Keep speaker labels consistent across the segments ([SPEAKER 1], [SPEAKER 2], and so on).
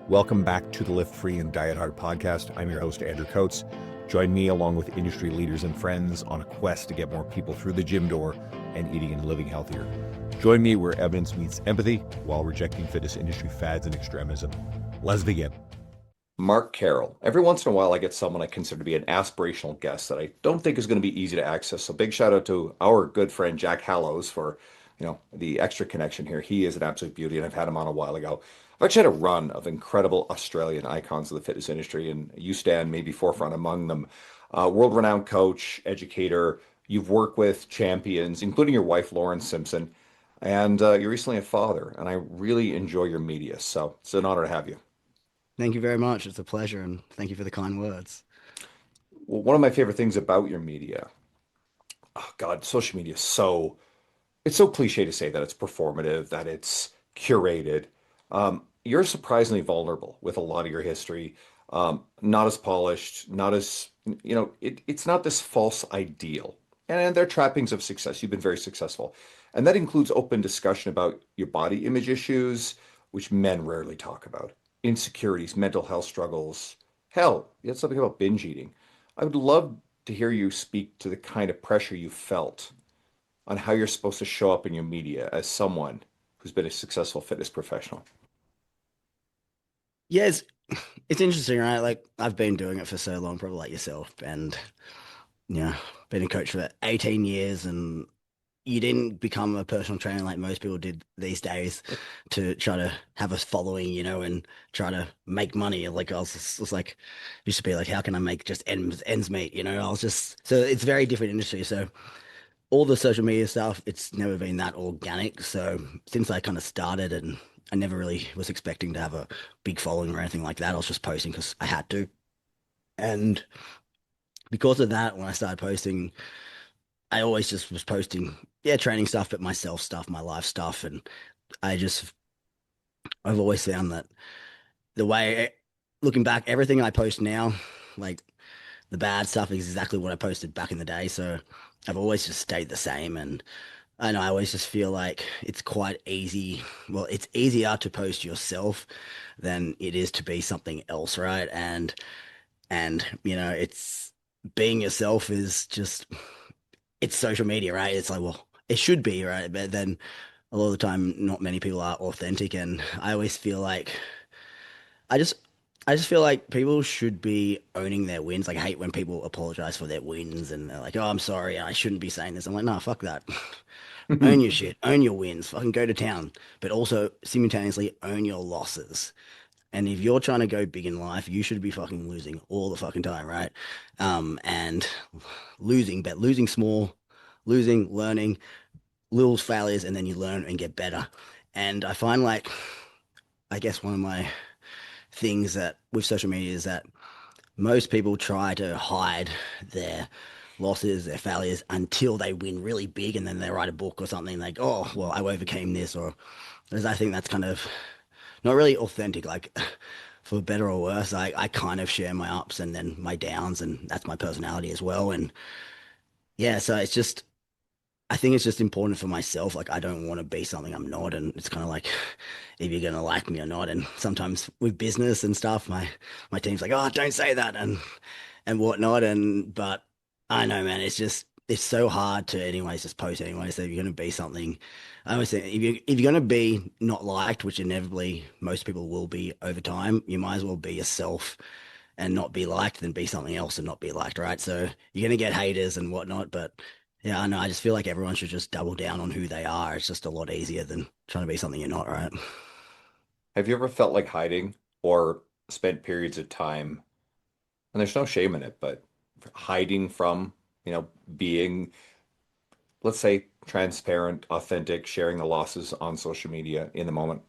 [SPEAKER 1] Welcome back to the Lift Free and Diet Hard podcast. I'm your host, Andrew Coates. Join me along with industry leaders and friends on a quest to get more people through the gym door and eating and living healthier. Join me where evidence meets empathy while rejecting fitness industry fads and extremism. Let's begin. Mark Carroll. Every once in a while, I get someone I consider to be an aspirational guest that I don't think is going to be easy to access. So big shout out to our good friend, Jack Hallows, for the extra connection here. He is an absolute beauty, and I've had him on a while ago. I've actually had a run of incredible Australian icons of the fitness industry, and you stand maybe forefront among them. World-renowned coach, educator. You've worked with champions, including your wife, Lauren Simpson, and you're recently a father, and I really enjoy your media. So it's an honor to have you.
[SPEAKER 2] Thank you very much. It's a pleasure, and thank you for the kind words.
[SPEAKER 1] Well, one of my favorite things about your media, oh God, social media is it's so cliche to say that it's performative, that it's curated. You're surprisingly vulnerable with a lot of your history. Not as polished, not as, it's not this false ideal. And there are trappings of success. You've been very successful. And that includes open discussion about your body image issues, which men rarely talk about, insecurities, mental health struggles. Hell, you had something about binge eating. I would love to hear you speak to the kind of pressure you felt on how you're supposed to show up in your media as someone who's been a successful fitness professional.
[SPEAKER 2] Yeah, it's interesting, right? Like I've been doing it for so long, probably like yourself, and yeah, been a coach for 18 years, and you didn't become a personal trainer like most people did these days to try to have a following, and try to make money. Like I was like, used to be like, how can I make just ends meet? I was just so it's a very different industry. So all the social media stuff, it's never been that organic. So since I kind of started, and I never really was expecting to have a big following or anything like that, I was just posting because I had to. And because of that, when I started posting, I always just was posting, yeah, training stuff, but myself stuff, my life stuff. And I just, I've always found that the way, looking back, everything I post now, like the bad stuff is exactly what I posted back in the day. So I've always just stayed the same. And I know I always just feel like it's quite easy. Well, it's easier to post yourself than it is to be something else, right? And it's being yourself is just it's social media, right? It's like, well, it should be, right? But then a lot of the time, not many people are authentic, and I always feel like I just I just feel like people should be owning their wins. Like I hate when people apologize for their wins and they're like, "Oh, I'm sorry, I shouldn't be saying this." I'm like, "No, fuck that." Own your shit, own your wins, fucking go to town, but also simultaneously own your losses. And if you're trying to go big in life, you should be fucking losing all the fucking time, right? And losing, but losing small, losing, learning, little failures, and then you learn and get better. And I find like, I guess one of my things that with social media is that most people try to hide their losses, their failures until they win really big, and then they write a book or something like, "Oh, well, I overcame this," or because I think that's kind of not really authentic. Like, for better or worse, I kind of share my ups and then my downs, and that's my personality as well. And yeah, so it's just, I think it's just important for myself. Like, I don't want to be something I'm not. And it's kind of like, if you're going to like me or not. And sometimes with business and stuff, my team's like, "Oh, don't say that," and whatnot. But I know, man, it's so hard to anyways just post anyway. So if you're gonna be something, I always say if you're gonna be not liked, which inevitably most people will be over time, you might as well be yourself and not be liked than be something else and not be liked, right? So you're gonna get haters and whatnot, but yeah, I know. I just feel like everyone should just double down on who they are. It's just a lot easier than trying to be something you're not, right?
[SPEAKER 1] Have you ever felt like hiding or spent periods of time, and there's no shame in it, but hiding from, being, let's say, transparent, authentic, sharing the losses on social media in the moment?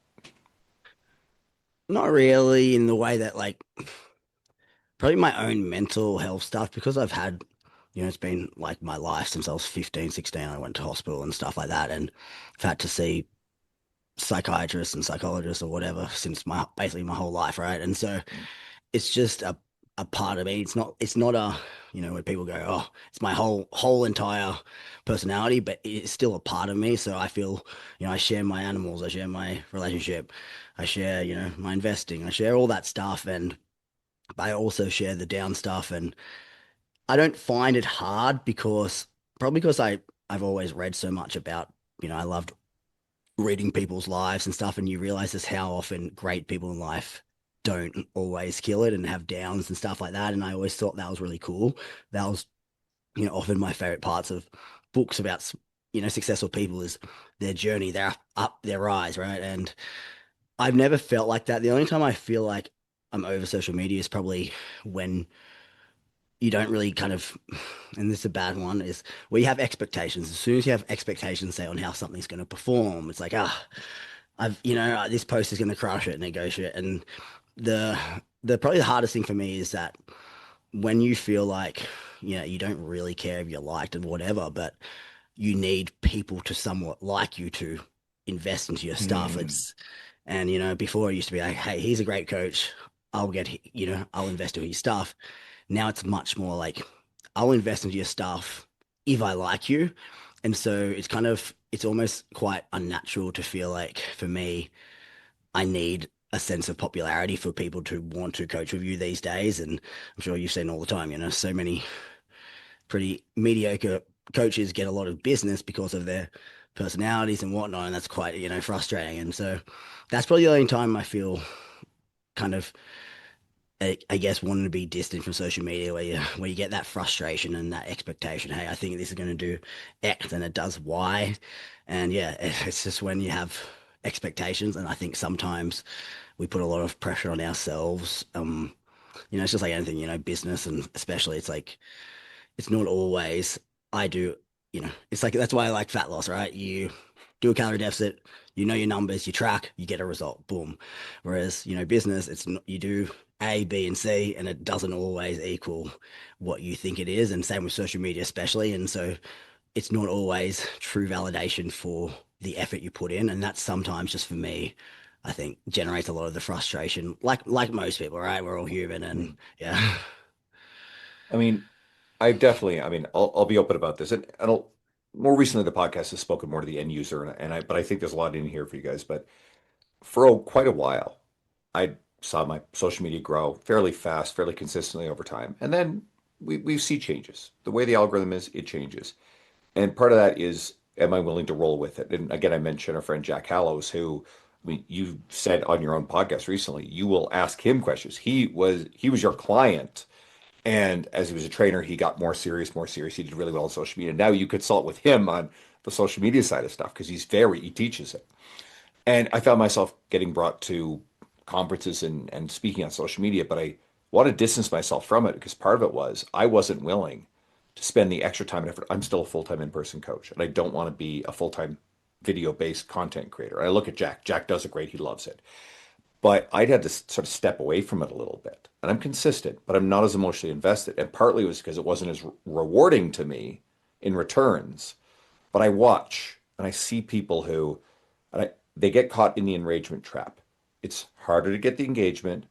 [SPEAKER 2] Not really in the way that like probably my own mental health stuff because I've had, it's been like my life since I was 15, 16. I went to hospital and stuff like that. And I've had to see psychiatrists and psychologists or whatever since my basically my whole life, right? And so it's just a a part of me. It's not a, when people go, oh, it's my whole entire personality, but it's still a part of me. So I feel, I share my animals, I share my relationship, I share, my investing, I share all that stuff, and I also share the down stuff. And I don't find it hard because probably because I've always read so much about, I loved reading people's lives and stuff, and you realize just how often great people in life don't always kill it and have downs and stuff like that. And I always thought that was really cool. That was, often my favorite parts of books about, successful people is their journey, their up, their rise, right? And I've never felt like that. The only time I feel like I'm over social media is probably when you don't really kind of, and this is a bad one, is where you have expectations. As soon as you have expectations, say, on how something's going to perform, it's like, this post is going to crush it and it goes shit. And the probably the hardest thing for me is that when you feel like, you don't really care if you're liked and whatever, but you need people to somewhat like you to invest into your stuff.
[SPEAKER 1] Hmm.
[SPEAKER 2] And before it used to be like, hey, he's a great coach. I'll invest in his stuff. Now it's much more like I'll invest into your stuff if I like you. And so it's almost quite unnatural to feel like for me, I need a sense of popularity for people to want to coach with you these days. And I'm sure you've seen all the time, so many pretty mediocre coaches get a lot of business because of their personalities and whatnot. And that's quite, frustrating. And so that's probably the only time I feel kind of I guess wanting to be distant from social media where you get that frustration and that expectation. Hey, I think this is going to do X and it does Y, and yeah, it's just when you have expectations, and I think sometimes we put a lot of pressure on ourselves. It's just like anything, business, and especially it's like it's not always I do, it's like that's why I like fat loss, right? You do a calorie deficit, you know your numbers, you track, you get a result, boom. Whereas, business, it's not, you do A, B, and C, and it doesn't always equal what you think it is. And same with social media, especially. And so it's not always true validation for the effort you put in. And that's sometimes just for me, I think generates a lot of the frustration, like most people, right? We're all human and
[SPEAKER 1] Hmm.
[SPEAKER 2] yeah.
[SPEAKER 1] I mean, I mean, I'll be open about this. And more recently, the podcast has spoken more to the end user, but I think there's a lot in here for you guys. But for quite a while, I saw my social media grow fairly fast, fairly consistently over time. And then we see changes. The way the algorithm is, it changes. And part of that is, am I willing to roll with it? And again, I mentioned our friend Jack Hallows, who, I mean, you said on your own podcast recently, you will ask him questions. He was your client. And as he was a trainer, he got more serious, more serious. He did really well on social media. Now you consult with him on the social media side of stuff because he teaches it. And I found myself getting brought to conferences and speaking on social media, but I want to distance myself from it because part of it was I wasn't willing to spend the extra time and effort. I'm still a full-time in-person coach, and I don't want to be a full-time video-based content creator. I look at Jack. Jack does it great. He loves it. But I'd had to sort of step away from it a little bit. And I'm consistent, but I'm not as emotionally invested. And partly it was because it wasn't as rewarding to me in returns. But I watch and I see people who they get caught in the enragement trap. It's harder to get the engagement.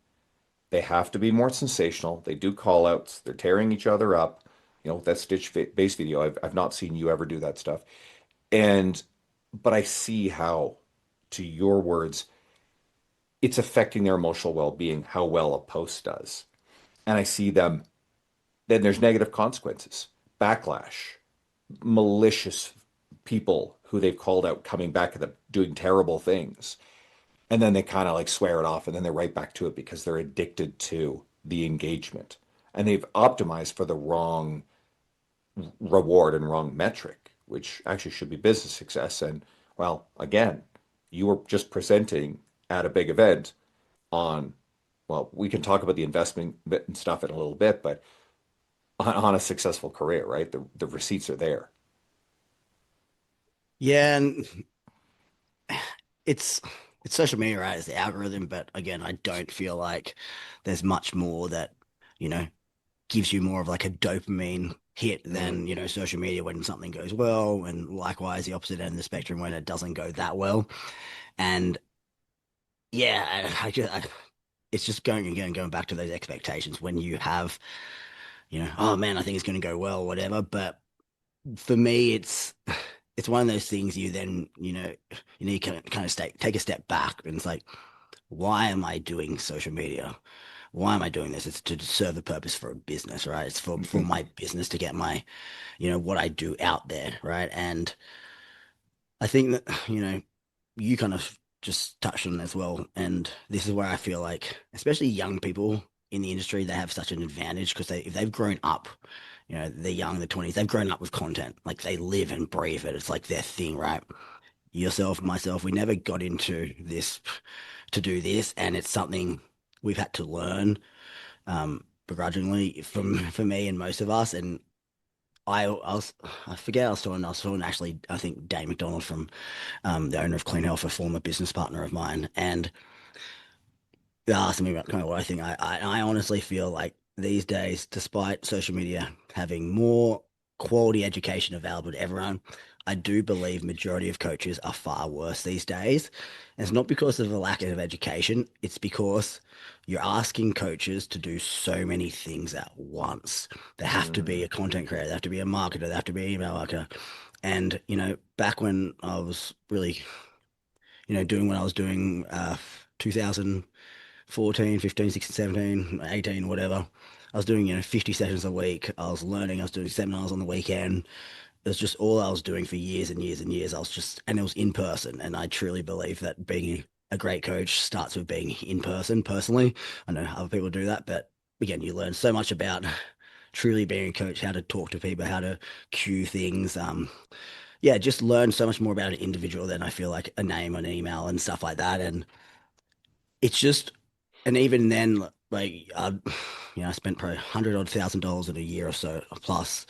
[SPEAKER 1] They have to be more sensational. They do call outs. They're tearing each other up. That Stitch base video, I've not seen you ever do that stuff. And, but I see how, to your words, it's affecting their emotional well-being, how well a post does. And I see them, then there's negative consequences, backlash, malicious people who they've called out coming back at them doing terrible things. And then they kind of like swear it off and then they're right back to it because they're addicted to the engagement. And they've optimized for the wrong reward and wrong metric, which actually should be business success. And well, again, you were just presenting at a big event on, well, we can talk about the investment and stuff in a little bit, but on a successful career, right? The receipts are there.
[SPEAKER 2] Yeah, and it's it's social media, right? It's the algorithm, but again, I don't feel like there's much more that, you know, gives you more of like a dopamine hit than,
[SPEAKER 1] Mm.
[SPEAKER 2] social media when something goes well, and likewise the opposite end of the spectrum when it doesn't go that well. And yeah, it's just going again, going back to those expectations when you have, oh man, I think it's going to go well, whatever. But for me, it's one of those things you then, you need to kind of take a step back and it's like, why am I doing social media? Why am I doing this? It's to serve a purpose for a business, right? It's for
[SPEAKER 1] Mhm.
[SPEAKER 2] my business to get my, what I do out there, right? And I think that, you kind of just touched on it as well. And this is where I feel like, especially young people in the industry, they have such an advantage because if they've grown up, they're young, they're 20s, they've grown up with content. Like they live and breathe it. It's like their thing, right? Yourself, myself, we never got into this to do this, and it's something we've had to learn begrudgingly for me and most of us. And I forget I was talking actually I think Dave McDonald from the owner of Clean Health, a former business partner of mine, and they asked me about kind of what I think. I honestly feel like these days, despite social media having more quality education available to everyone, I do believe majority of coaches are far worse these days. And it's not because of a lack of education, it's because you're asking coaches to do so many things at once. They have to be
[SPEAKER 1] Mm.
[SPEAKER 2] a content creator, they have to be a marketer, they have to be an email marketer. And, back when I was really, doing what I was doing, 2014, 15, 16, 17, 18, whatever. I was doing, 50 sessions a week. I was learning. I was doing seminars on the weekend. It was just all I was doing for years and years and years. And it was in person. And I truly believe that being a great coach starts with being in person, personally. I know other people do that, but again, you learn so much about truly being a coach, how to talk to people, how to cue things. Yeah, just learn so much more about an individual than I feel like a name, an email, and stuff like that. And it's just, and even then, like, I spent probably $100,000 in a year or so plus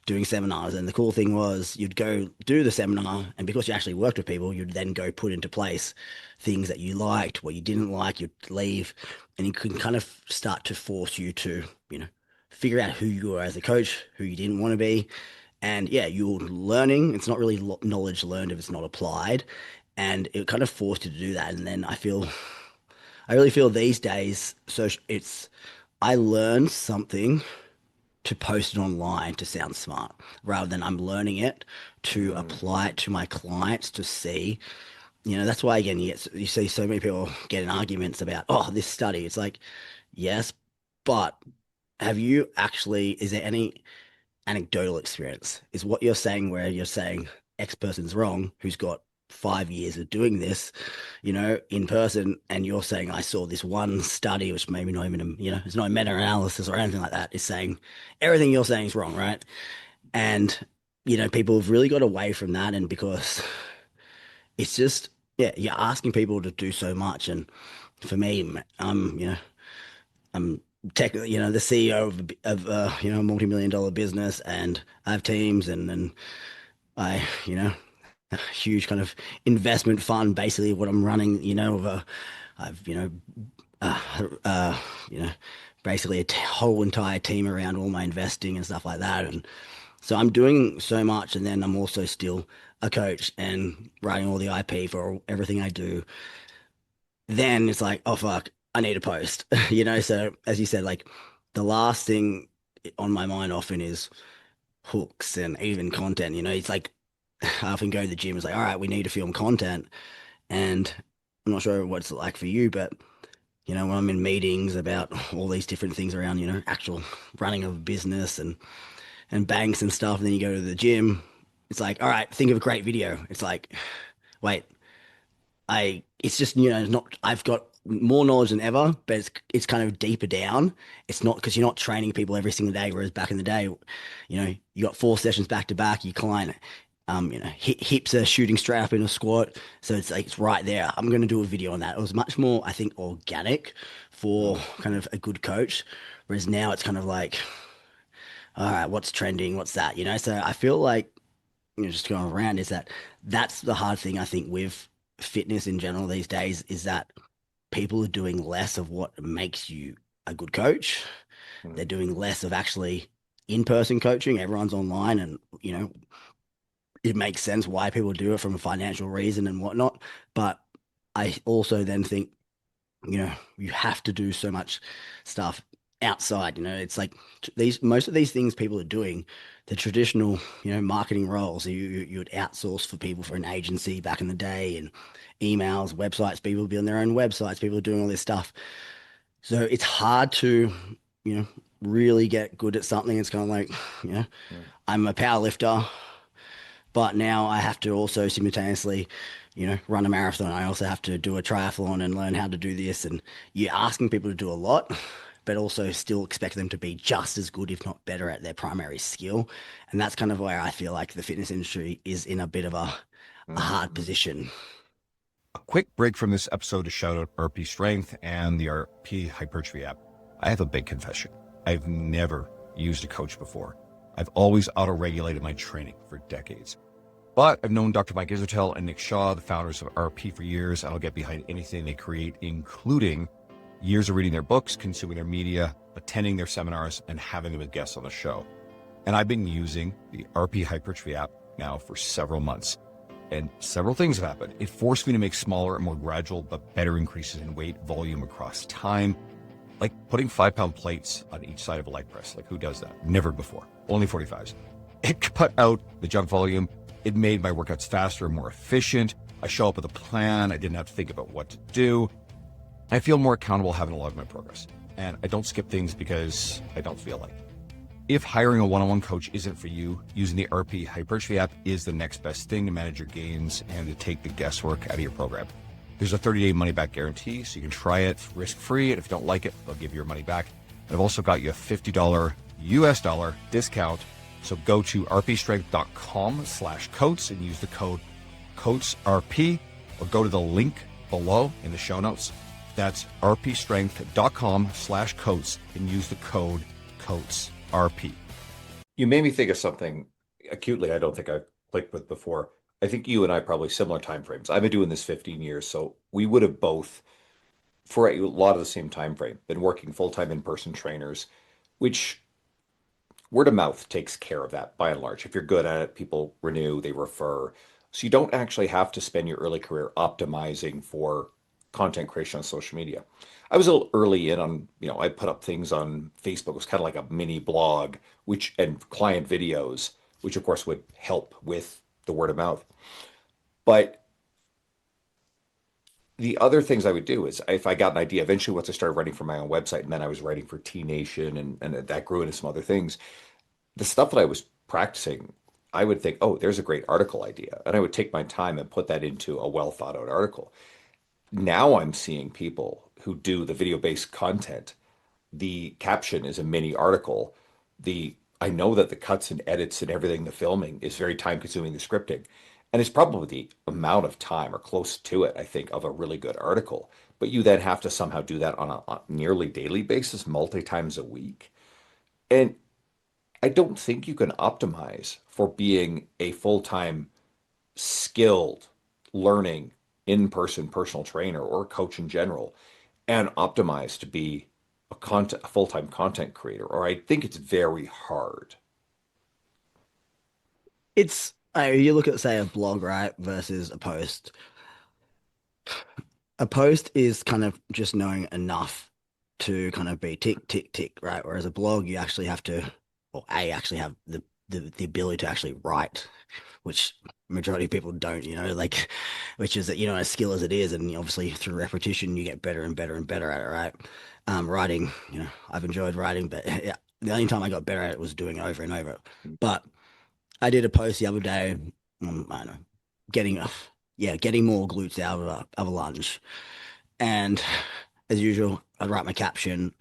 [SPEAKER 2] doing seminars. And the cool thing was, you'd go do the seminar, and because you actually worked with people, you'd then go put into place things that you liked, what you didn't like, you'd leave, and it can kind of start to force you to, figure out who you were as a coach, who you didn't want to be. And yeah, you're learning. It's not really knowledge learned if it's not applied. And it kind of forced you to do that. And then I really feel these days, so I learn something to post it online to sound smart rather than I'm learning it to
[SPEAKER 1] Mm.
[SPEAKER 2] apply it to my clients to see. That's why again you see so many people get in arguments about, oh, this study. It's like, yes, but is there any anecdotal experience? Is what you're saying where you're saying X person's wrong, who's got 5 years of doing this, in person, and you're saying I saw this one study, which maybe not even, it's not a meta-analysis or anything like that, is saying everything you're saying is wrong, right? And, people have really got away from that, and because it's just, yeah, you're asking people to do so much, and for me, I'm technically, the CEO a multi-million dollar business, and I have teams, and I, a huge kind of investment fund, basically what I'm running, I've, uh, uh, you know, basically whole entire team around all my investing and stuff like that. And so I'm doing so much. And then I'm also still a coach and writing all the IP for everything I do. Then it's like, oh, fuck, I need a post, So as you said, like the last thing on my mind often is hooks and even content. It's like I often go to the gym. It's like, all right, we need to film content, and I'm not sure what it's like for you, but when I'm in meetings about all these different things around, actual running of a business and banks and stuff, and then you go to the gym, it's like, all right, think of a great video. It's like, wait, it's just, not, I've got more knowledge than ever, but it's kind of deeper down. It's not because you're not training people every single day, whereas back in the day, you got 4 sessions back to back, you client, hips are shooting straight up in a squat. So it's like, it's right there. I'm going to do a video on that. It was much more, I think, organic for
[SPEAKER 1] Mm.
[SPEAKER 2] kind of a good coach. Whereas now it's kind of like, all right, what's trending? What's that? So I feel like, just going around is that's the hard thing I think with fitness in general these days is that people are doing less of what makes you a good coach. They're
[SPEAKER 1] Mm.
[SPEAKER 2] doing less of actually in-person coaching. Everyone's online, and it makes sense why people do it from a financial reason and whatnot. But I also then think you have to do so much stuff outside. It's like most of these things people are doing, the traditional, marketing roles you would outsource for people for an agency back in the day, and emails, websites, people building their own websites, people are doing all this stuff. So it's hard to, you know, really get good at something. It's kind of like, you know,
[SPEAKER 1] Mm.
[SPEAKER 2] I'm a power lifter, but now I have to also simultaneously, run a marathon. I also have to do a triathlon and learn how to do this. And you're asking people to do a lot, but also still expect them to be just as good, if not better, at their primary skill. And that's kind of where I feel like the fitness industry is in a bit of a hard
[SPEAKER 1] Mhm.
[SPEAKER 2] position.
[SPEAKER 1] A quick break from this episode to shout out RP Strength and the RP Hypertrophy app. I have a big confession. I've never used a coach before. I've always auto-regulated my training for decades. But I've known Dr. Mike Isertel and Nick Shaw, the founders of RP, for years, and I'll get behind anything they create, including years of reading their books, consuming their media, attending their seminars, and having them as guests on the show. And I've been using the RP Hypertrophy app now for several months. And several things have happened. It forced me to make smaller and more gradual but better increases in weight volume across time, like putting 5-pound plates on each side of a leg press. Like, who does that? Never before. Only 45s. It cut out the junk volume. It made my workouts faster and more efficient. I show up with a plan. I didn't have to think about what to do. I feel more accountable having a log my progress. And I don't skip things because I don't feel like it. If hiring a one-on-one coach isn't for you, using the RP Hypertrophy app is the next best thing to manage your gains and to take the guesswork out of your program. There's a 30-day money-back guarantee, so you can try it risk-free, and if you don't like it, they'll give you your money back. And I've also got you a $50 US dollar discount, so go to rpstrength.com/coats and use the code COATSRP, or go to the link below in the show notes. That's rpstrength.com/coats and use the code COATSRP. You made me think of something acutely I don't think I've clicked with before. I think you and I probably similar time frames. I've been doing this 15 years, so we would have both, for a lot of the same time frame, been working full-time in-person trainers, which word of mouth takes care of that by and large. If you're good at it, people renew, they refer. So you don't actually have to spend your early career optimizing for content creation on social media. I was a little early in on, I put up things on Facebook. It was kind of like a mini blog, and client videos, which of course would help with the word of mouth. But the other things I would do is if I got an idea, eventually once I started writing for my own website, and then I was writing for T Nation, and that grew into some other things, the stuff that I was practicing, I would think, oh, there's a great article idea. And I would take my time and put that into a well thought out article. Now I'm seeing people who do the video based content. The caption is a mini article. I know that the cuts and edits and everything, the filming is very time consuming, the scripting. And it's probably the amount of time or close to it, I think, of a really good article. But you then have to somehow do that on a nearly daily basis, multi times a week. And I don't think you can optimize for being a full-time skilled learning in-person personal trainer or coach in general and optimize to be a full-time content creator, or I think it's very hard.
[SPEAKER 2] You look at, say, a blog, right, versus a post. A post is kind of just knowing enough to kind of be tick, tick, tick, right? Whereas a blog, you actually have to, or actually have the ability to actually write, which majority of people don't, like, which is that, as skill as it is, and obviously through repetition, you get better and better and better at it, right? Writing, I've enjoyed writing, but yeah, the only time I got better at it was doing it over and over. But I did a post the other day, I don't know, getting a, yeah, getting more glutes out of a lunge. And as usual, I'd write my caption,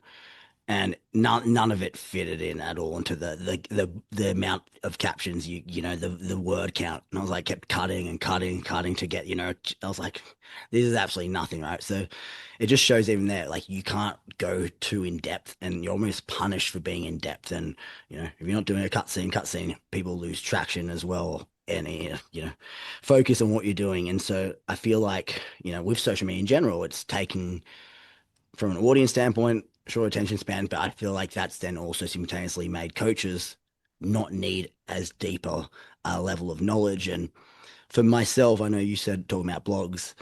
[SPEAKER 2] and none of it fitted in at all into the amount of captions the word count. And I was like, kept cutting and cutting and cutting to get, I was like, this is absolutely nothing, right? So it just shows even there, like, you can't go too in depth, and you're almost punished for being in depth. And if you're not doing a cutscene, people lose traction as well. And focus on what you're doing. And so I feel like, with social media in general, it's taking, from an audience standpoint, short attention span, but I feel like that's then also simultaneously made coaches not need as deeper level of knowledge. And for myself, I know you said talking about blogs,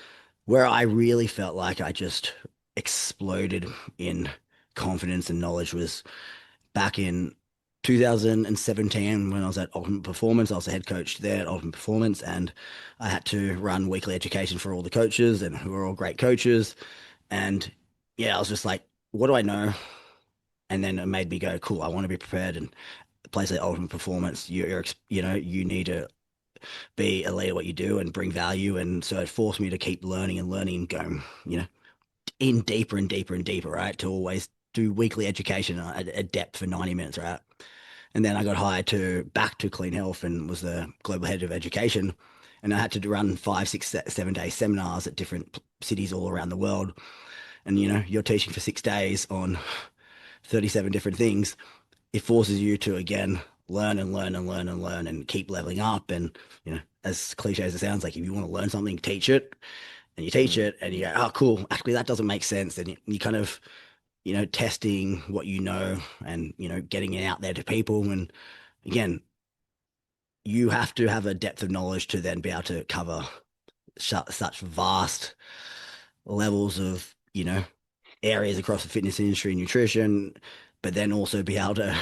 [SPEAKER 2] where I really felt like I just exploded in confidence and knowledge was back in 2017 when I was at Ultimate Performance. I was the head coach there at Ultimate Performance, and I had to run weekly education for all the coaches, and who are all great coaches. And yeah, I was just like, what do I know? And then it made me go, cool, I want to be prepared. And the place like Ultimate Performance, you need to be elite at what you do and bring value. And so it forced me to keep learning and learning and going, in deeper and deeper and deeper, right? To always do weekly education at depth for 90 minutes, right? And then I got hired to back to Clean Health and was the global head of education. And I had to run 5, 6, 7 day seminars at different cities all around the world. And you're teaching for 6 days on 37 different things. It forces you to again learn and learn and learn and learn and keep leveling up. And as cliche as it sounds, like if you want to learn something, teach it, and you teach
[SPEAKER 1] Mm.
[SPEAKER 2] it, and you go, oh, cool, actually that doesn't make sense. And you kind of testing what and getting it out there to people. And again, you have to have a depth of knowledge to then be able to cover such vast levels of areas across the fitness industry and nutrition, but then also be able to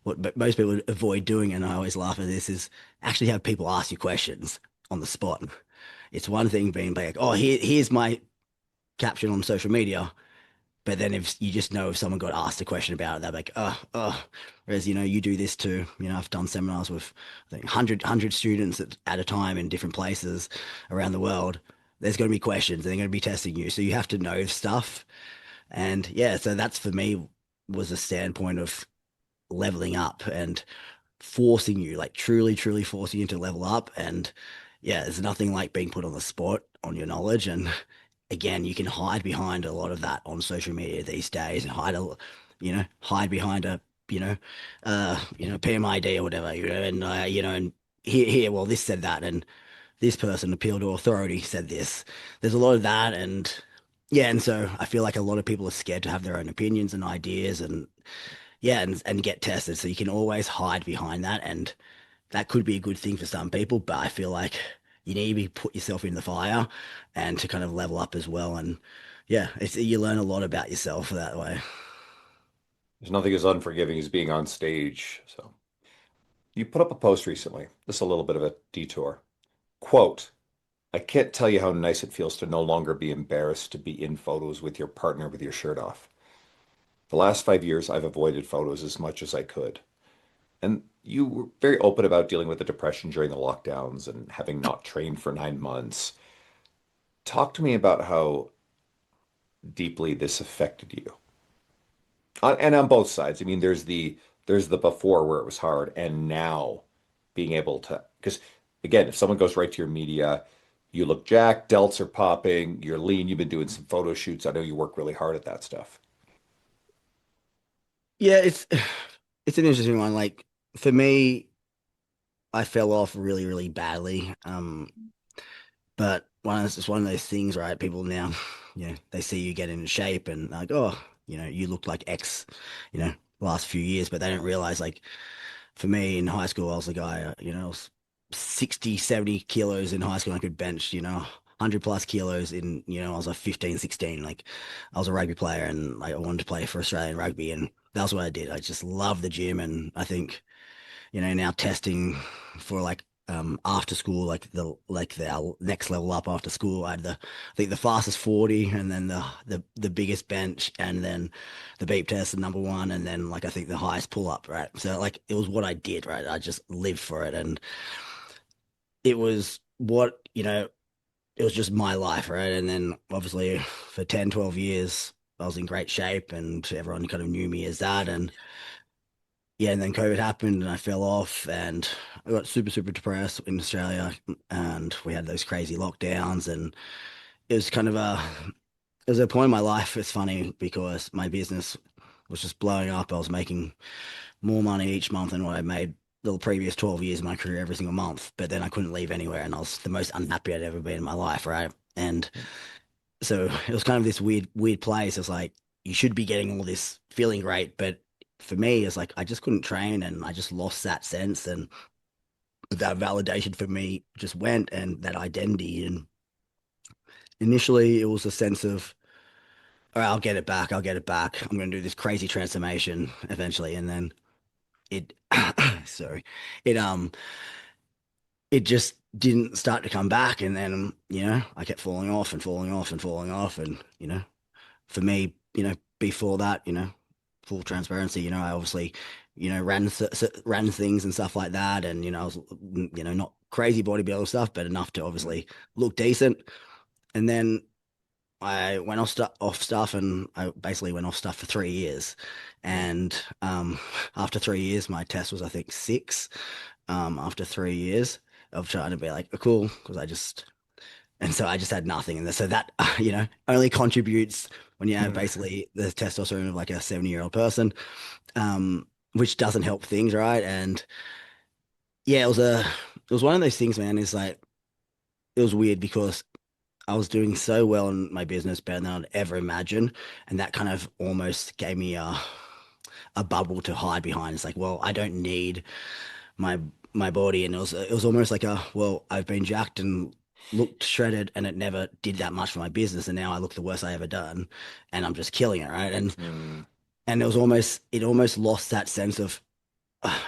[SPEAKER 2] what most people avoid doing, and I always laugh at this, is actually have people ask you questions on the spot. It's one thing being like, oh, here's my caption on social media. But then if you just know if someone got asked a question about it, they're like, oh. Whereas, you do this too. I've done seminars with, I think, 100 students at a time in different places around the world. There's going to be questions and they're going to be testing you. So you have to know stuff. And yeah, so that's for me was a standpoint of leveling up and forcing you, like truly, truly forcing you to level up. And yeah, there's nothing like being put on the spot on your knowledge. And again, you can hide behind a lot of that on social media these days and hide behind a, PMID or whatever, and here, well, this said that, and this person appealed to authority said this. There's a lot of that, and yeah, and so I feel like a lot of people are scared to have their own opinions and ideas, and yeah, and get tested. So you can always hide behind that, and that could be a good thing for some people, but I feel like you need to put yourself in the fire and to kind of level up as well. And yeah, you learn a lot about yourself that way.
[SPEAKER 1] There's nothing as unforgiving as being on stage. So you put up a post recently. This is a little bit of a detour. Quote, I can't tell you how nice it feels to no longer be embarrassed to be in photos with your partner with your shirt off. The last 5 years, I've avoided photos as much as I could. And you were very open about dealing with the depression during the lockdowns and having not trained for 9 months. Talk to me about how deeply this affected you. And on both sides. I mean, there's the before where it was hard, and now being able to, because again, if someone goes right to your media, you look jacked, delts are popping, you're lean, you've been doing some photo shoots. I know you work really hard at that stuff.
[SPEAKER 2] Yeah, it's an interesting one. Like for me, I fell off really, really badly. But it's one of those things, right? People now, they see you get in shape and like, oh, you look like X, you know, last few years, but they don't realize like for me in high school, I was the guy, I was 60, 70 kilos in high school. I could bench, 100 plus kilos I was like 15, 16. Like I was a rugby player and like I wanted to play for Australian rugby. And that's what I did. I just loved the gym. And I think, now testing for like after school, like the our next level up after school, I had I think the fastest 40 and then the biggest bench and then the beep test, the number one, and then like I think the highest pull up, right? So like it was what I did, right? I just lived for it and it was it was just my life, right? And then obviously for 10, 12 years, I was in great shape and everyone kind of knew me as that. And yeah, and then COVID happened and I fell off and I got super, super depressed in Australia and we had those crazy lockdowns and it was kind of it was a point in my life. It's funny because my business was just blowing up. I was making more money each month than what I made the previous 12 years of my career every single month. But then I couldn't leave anywhere and I was the most unhappy I'd ever been in my life, right? And so it was kind of this weird place. It's like you should be getting all this feeling great, but for me, it's like I just couldn't train and I just lost that sense and that validation for me just went and that identity. And initially it was a sense of all right, I'll get it back. I'll get it back. I'm going to do this crazy transformation eventually. And then it, sorry, it, it just didn't start to come back. And then, I kept falling off and falling off and falling off. And, for me, before that, full transparency, I obviously, ran things and stuff like that. And, I was, not crazy bodybuilder stuff, but enough to
[SPEAKER 1] Mm.
[SPEAKER 2] obviously look decent. And then I went off stuff, and I basically went off stuff for 3 years.
[SPEAKER 1] Mm.
[SPEAKER 2] And after 3 years, my test was, I think, six. After 3 years of trying to be like, cool, because and so I just had nothing. And so that, only contributes when you have
[SPEAKER 1] Mm.
[SPEAKER 2] basically the testosterone of like a 70-year-old person, which doesn't help things, right? And yeah, it was one of those things, man. Is like, it was weird because I was doing so well in my business, better than I'd ever imagine, and that kind of almost gave me a bubble to hide behind. It's like, well, I don't need my my body, and it was almost like well, I've been jacked and looked shredded, and it never did that much for my business, and now I look the worst I ever done, and I'm just killing it, right?
[SPEAKER 1] Mm.
[SPEAKER 2] And it almost lost that sense of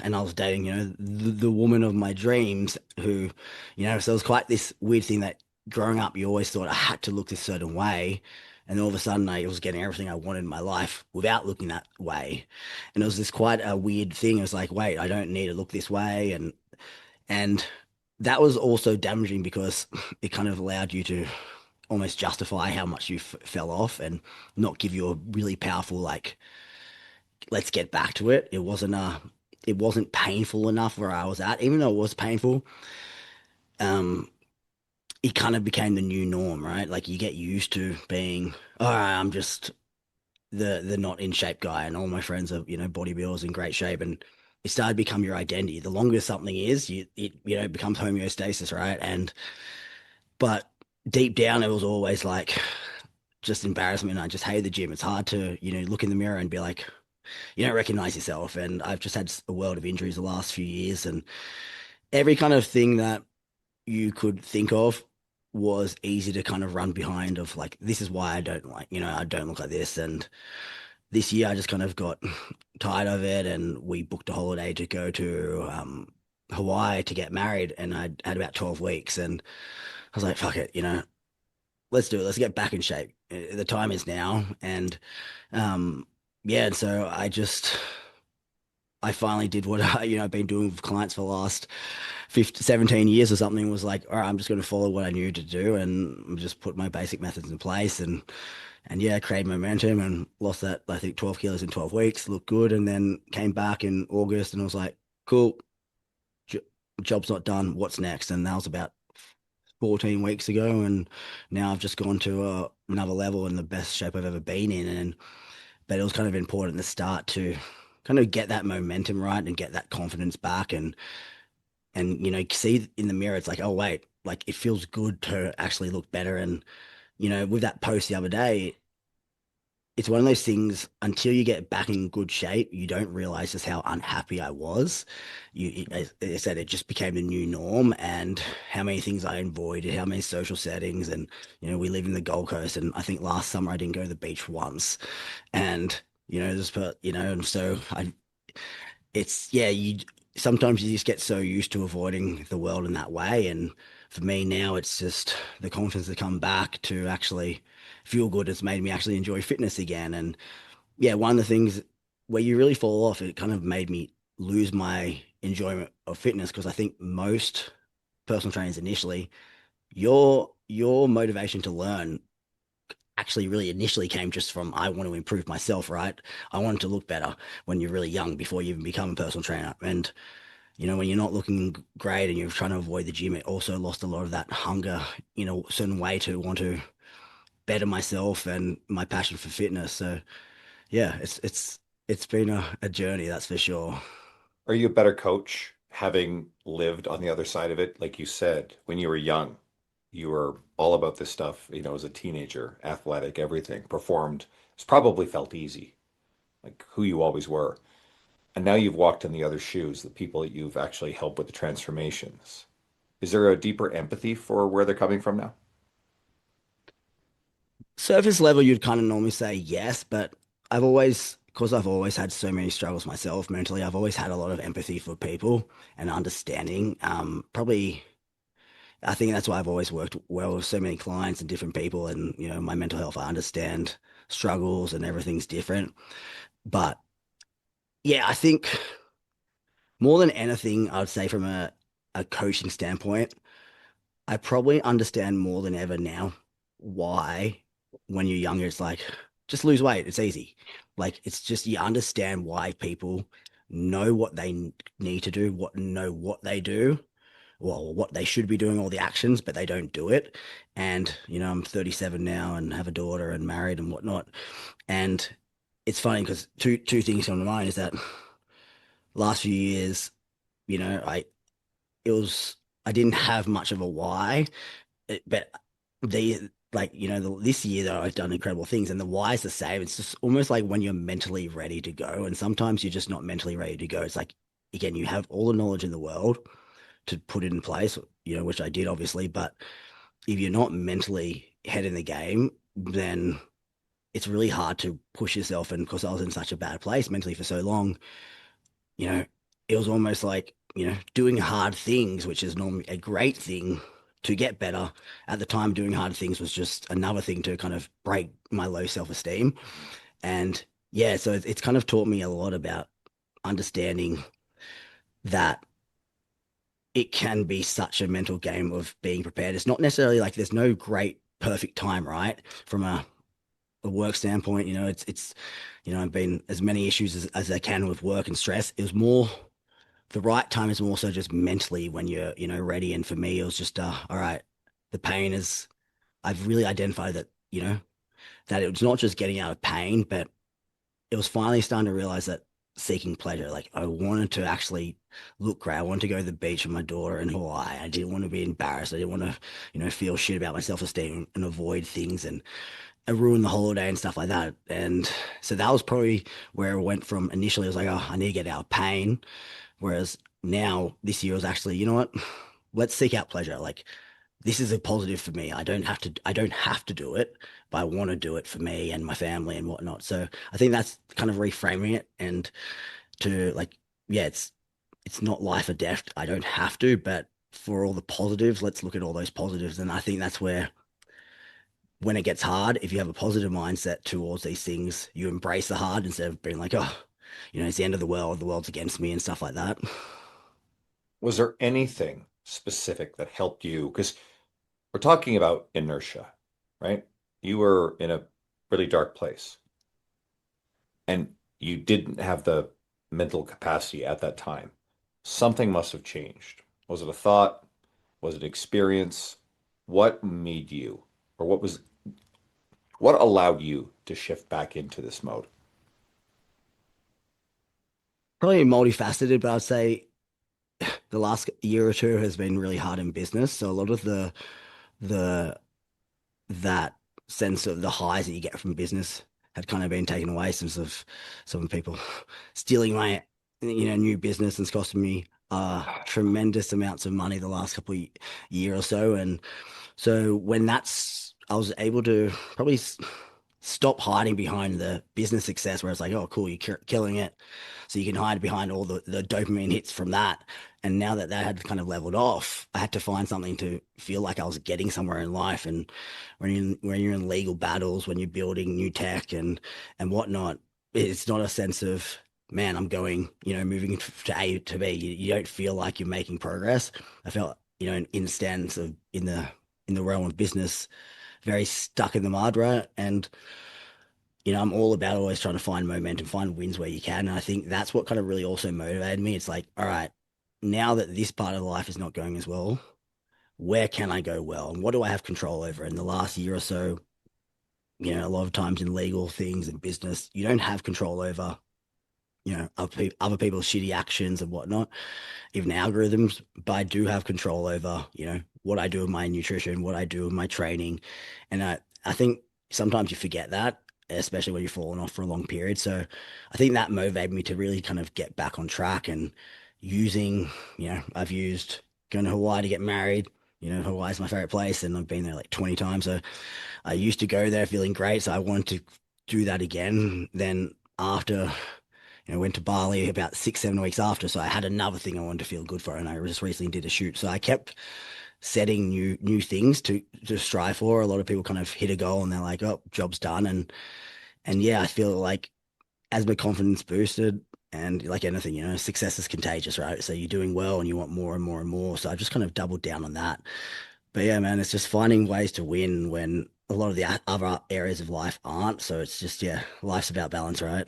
[SPEAKER 2] and I was dating, the woman of my dreams who, so it was quite this weird thing that growing up, you always thought I had to look this certain way. And all of a sudden, I was getting everything I wanted in my life without looking that way. And it was this quite a weird thing. It was like, wait, I don't need to look this way. And that was also damaging because it kind of allowed you to almost justify how much you fell off and not give you a really powerful, like, let's get back to it. It wasn't painful enough where I was at, even though it was painful. Um, it kind of became the new norm, right? Like you get used to being, all right, I'm just the not in shape guy, and all my friends are, bodybuilders in great shape, and it started to become your identity. The longer something is, it becomes homeostasis, right? And but deep down, it was always like just embarrassment. I just hated the gym. It's hard to, look in the mirror and be like, you don't recognize yourself. And I've just had a world of injuries the last few years, and every kind of thing that you could think of was easy to kind of run behind of like, this is why I don't like, I don't look like this. And this year I just kind of got tired of it, and we booked a holiday to go to Hawaii to get married, and I had about 12 weeks, and I was like, fuck it, let's do it. Let's get back in shape. The time is now. And um yeah, and so I finally did what I've been doing with clients for the last 15, 17 years or something. Was like, all right, I'm just going to follow what I knew to do, and just put my basic methods in place, and yeah, create momentum, and lost that, I think, 12 kilos in 12 weeks, looked good, and then came back in August, and I was like, cool, jo job's not done. What's next? And that was about 14 weeks ago, and now I've just gone to another level in the best shape I've ever been in. And but it was kind of important at the start to kind of get that momentum right and get that confidence back, and see in the mirror, it's like, oh wait, like it feels good to actually look better. And with that post the other day, it's one of those things, until you get back in good shape, you don't realize just how unhappy I was. As I said, it just became the new norm, and how many things I avoided, how many social settings. And we live in the Gold Coast, and I think last summer I didn't go to the beach once. And just put, and so I it's yeah, you sometimes you just get so used to avoiding the world in that way. And for me now, it's just the confidence to come back to actually feel good. It's made me actually enjoy fitness again. And yeah, one of the things where you really fall off, it kind of made me lose my enjoyment of fitness, because I think most personal trainers initially, your motivation to learn actually really initially came just from, I want to improve myself, right? I wanted to look better when you're really young before you even become a personal trainer. And when you're not looking great and you're trying to avoid the gym, it also lost a lot of that hunger, certain way to want to better myself and my passion for fitness. So yeah, it's been a journey, that's for sure.
[SPEAKER 1] Are you a better coach having lived on the other side of it? Like you said, when you were young, you were all about this stuff, as a teenager, athletic, everything, performed. It's probably felt easy, like who you always were. And now you've walked in the other shoes, the people that you've actually helped with the transformations. Is there a deeper empathy for where they're coming from now?
[SPEAKER 2] Surface level, you'd kind of normally say yes, but because I've always had so many struggles myself mentally, I've always had a lot of empathy for people and understanding. Probably, I think that's why I've always worked well with so many clients and different people. And, my mental health, I understand struggles and everything's different. But yeah, I think more than anything, I would say from a coaching standpoint, I probably understand more than ever now why, when you're younger, it's like just lose weight. It's easy. Like it's just you understand why people know what they need to do, know what they do, well, what they should be doing, all the actions, but they don't do it. And I'm 37 now and have a daughter and married and whatnot. And it's funny because two things come to mind is that last few years, you know, I it was I didn't have much of a why. But the like this year though I've done incredible things and the why is the same. It's just almost like when you're mentally ready to go, and sometimes you're just not mentally ready to go. It's like again, you have all the knowledge in the world to put it in place, which I did obviously, but if you're not mentally head in the game, then it's really hard to push yourself. And because I was in such a bad place mentally for so long, you know, it was almost like, doing hard things, which is normally a great thing to get better. At the time, doing hard things was just another thing to kind of break my low self-esteem. And yeah, so it's kind of taught me a lot about understanding that it can be such a mental game of being prepared. It's not necessarily like there's no great perfect time, right? From a work standpoint, I've been as many issues as I can with work and stress. It was more the right time is more so just mentally when you're, ready. And for me, it was just, all right, the pain is, I've really identified that, that it was not just getting out of pain, but it was finally starting to realize that seeking pleasure, like I wanted to actually look great. I wanted to go to the beach with my daughter in Hawaii. I didn't want to be embarrassed. I didn't want to, feel shit about my self-esteem and avoid things and ruin the holiday and stuff like that. And so that was probably where it went from initially. I was like, oh, I need to get out of pain. Whereas now this year was actually, you know what? Let's seek out pleasure. Like this is a positive for me. I don't have to do it, but I want to do it for me and my family and whatnot. So I think that's kind of reframing it and to like, yeah, it's not life or death. I don't have to, but for all the positives, let's look at all those positives. And I think that's where when it gets hard, if you have a positive mindset towards these things, you embrace the hard instead of being like, oh, it's the end of the world's against me and stuff like that.
[SPEAKER 1] Was there anything specific that helped you? Because we're talking about inertia, right? You were in a really dark place and you didn't have the mental capacity at that time. Something must have changed. Was it a thought? Was it experience? What made you, or what allowed you to shift back into this mode?
[SPEAKER 2] Probably multifaceted, but I'd say the last year or two has been really hard in business. So a lot of the that sense of the highs that you get from business had kind of been taken away since of some people stealing my new business and it's costing me tremendous amounts of money the last couple of year or so. And so when that's I was able to probably stop hiding behind the business success where it's like, oh, cool, you're killing it. So you can hide behind all the dopamine hits from that. And now that that had kind of leveled off, I had to find something to feel like I was getting somewhere in life. And when you're in legal battles, when you're building new tech and whatnot, it's not a sense of, man, I'm going, moving to A to B. You don't feel like you're making progress. I felt, in the stance of in the realm of business, very stuck in the mud, right? And I'm all about always trying to find momentum, find wins where you can. And I think that's what kind of really also motivated me. It's like, all right, now that this part of life is not going as well, where can I go well? And what do I have control over? In the last year or so, a lot of times in legal things and business, you don't have control over, other people's shitty actions and whatnot, even algorithms, but I do have control over, what I do with my nutrition, what I do with my training. And I think sometimes you forget that, especially when you're falling off for a long period. So I think that motivated me to really kind of get back on track and using, I've used going to Hawaii to get married. Hawaii's my favorite place, and I've been there like 20 times. So I used to go there feeling great, so I wanted to do that again. Then after, went to Bali about 6, 7 weeks after, so I had another thing I wanted to feel good for, and I just recently did a shoot. So I kept setting new things to strive for. A lot of people kind of hit a goal and they're like, "Oh, job's done," and yeah, I feel like as my confidence boosted. And like anything, success is contagious, right? So you're doing well and you want more and more and more. So I just kind of doubled down on that. But yeah, man, it's just finding ways to win when a lot of the other areas of life aren't. So it's just, yeah, life's about balance, right?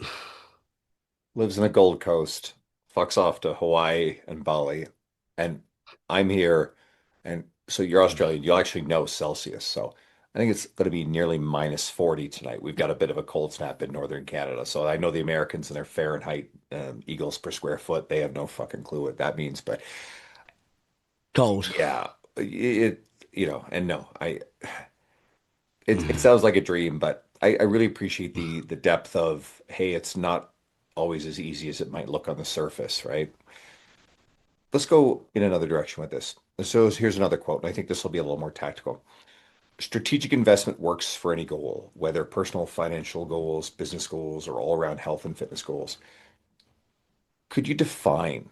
[SPEAKER 1] Lives in the Gold Coast, fucks off to Hawaii and Bali, and I'm here. And so you're Australian, you'll actually know Celsius. So I think it's going to be nearly -40 tonight. We've got a bit of a cold snap in northern Canada. So I know the Americans and their Fahrenheit eagles per square foot, they have no fucking clue what that means. But
[SPEAKER 2] Cold.
[SPEAKER 1] yeah, and no, it sounds like a dream, but I really appreciate the depth of, hey, it's not always as easy as it might look on the surface, right? Let's go in another direction with this. So here's another quote, and I think this will be a little more tactical. Strategic investment works for any goal, whether personal financial goals, business goals, or all around health and fitness goals. Could you define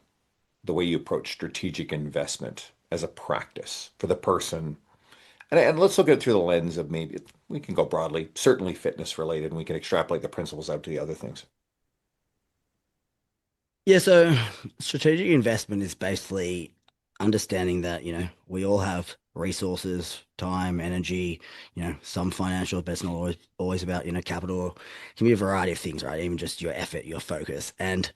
[SPEAKER 1] the way you approach strategic investment as a practice for the person? And let's look at it through the lens of maybe we can go broadly, certainly fitness related, and we can extrapolate the principles out to the other things.
[SPEAKER 2] Yeah, so strategic investment is basically understanding that, we all have resources, time, energy, some financial, but it's not always about, capital. It can be a variety of things, right? Even just your effort, your focus. And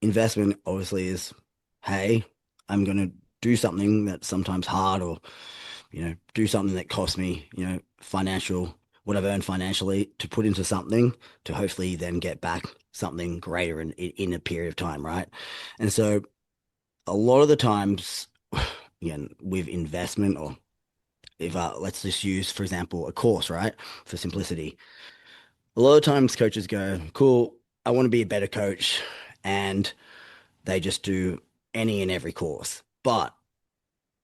[SPEAKER 2] investment obviously is, hey, I'm going to do something that's sometimes hard or, do something that costs me, financial, what I've earned financially to put into something to hopefully then get back something greater in a period of time, right? And so a lot of the times, again, with investment or if let's just use, for example, a course, right? For simplicity. A lot of times coaches go, cool, I want to be a better coach. And they just do any and every course. But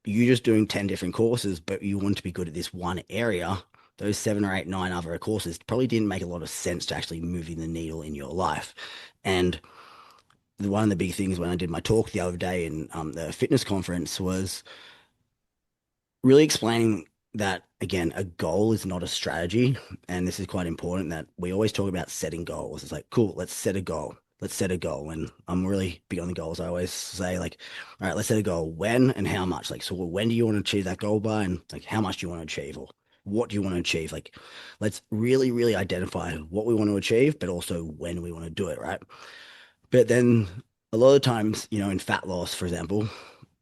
[SPEAKER 2] you just doing 10 different courses, but you want to be good at this one area, those 7 or 8, 9 other courses probably didn't make a lot of sense to actually moving the needle in your life. And one of the big things when I did my talk the other day in the fitness conference was really explaining that again, a goal is not a strategy. And this is quite important that we always talk about setting goals. It's like, cool, let's set a goal. Let's set a goal. And I'm really big on the goals. I always say, like, all right, let's set a goal. When and how much? Like, so when do you want to achieve that goal by? And like, how much do you want to achieve? Or what do you want to achieve? Like, let's really, really identify what we want to achieve, but also when we want to do it, right? But then a lot of times, in fat loss, for example,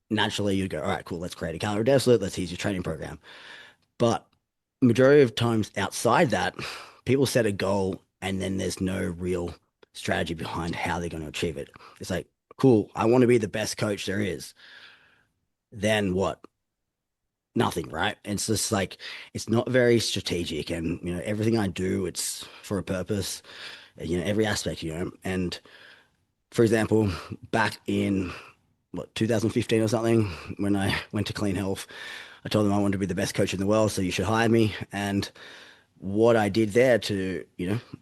[SPEAKER 2] naturally you go, all right, cool, let's create a calorie deficit. Let's use your training program. But majority of times outside that, people set a goal and then there's no real strategy behind how they're going to achieve it. It's like, cool, I want to be the best coach there is. Then what? Nothing, right? It's just like it's not very strategic, and everything I do, it's for a purpose. Every aspect, And for example, back in what 2015 or something, when I went to Clean Health, I told them I wanted to be the best coach in the world, so you should hire me. And what I did there to,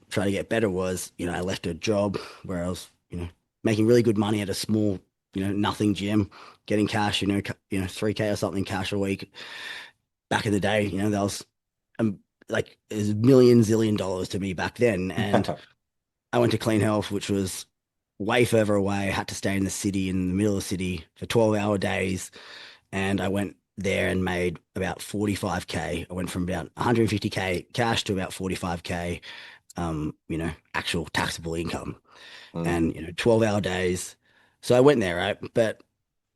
[SPEAKER 2] try to get better was, I left a job where I was, making really good money at a small, nothing gym, getting cash, 3K or something cash a week. Back in the day, that was like it was million zillion dollars to me back then. And I went to Clean Health, which was way further away. I had to stay in the city, in the middle of the city for 12-hour days. And I went there and made about 45K. I went from about 150K cash to about 45K, actual taxable income
[SPEAKER 1] Mm.
[SPEAKER 2] and, 12-hour days. So I went there, right? But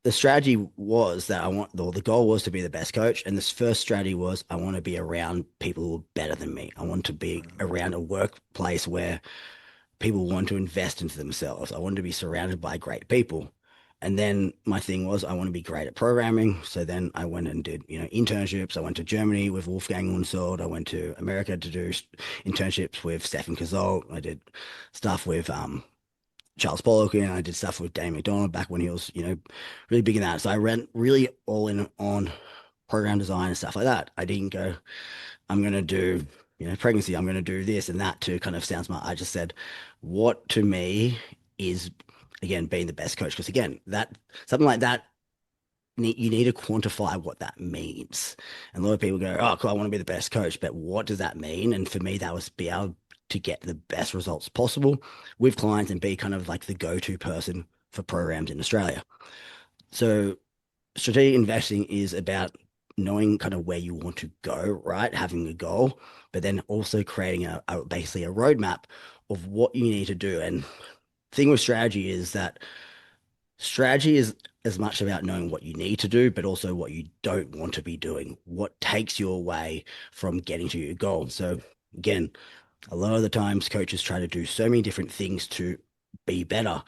[SPEAKER 2] the strategy was that the goal was to be the best coach. And this first strategy was I want to be around people who are better than me. I want to be around a workplace where people want to invest into themselves. I want to be surrounded by great people. And then my thing was I want to be great at programming. So then I went and did, internships. I went to Germany with Wolfgang Unsold. I went to America to do internships with Stefan Kazol. I did stuff with Charles Pollock and I did stuff with Dane McDonald back when he was, really big in that. So I went really all in on program design and stuff like that. I didn't go, I'm going to do, pregnancy, I'm going to do this and that to kind of sound smart. I just said, what to me is, again, being the best coach. Because again, that something like that, you need to quantify what that means. And a lot of people go, oh, cool, I want to be the best coach. But what does that mean? And for me, that was be able to get the best results possible with clients and be kind of like the go-to person for programs in Australia. So strategic investing is about knowing kind of where you want to go, right? Having a goal, but then also creating basically a roadmap of what you need to do. And the thing with strategy is that strategy is as much about knowing what you need to do, but also what you don't want to be doing, what takes you away from getting to your goal. So again, a lot of the times coaches try to do so many different things to be better,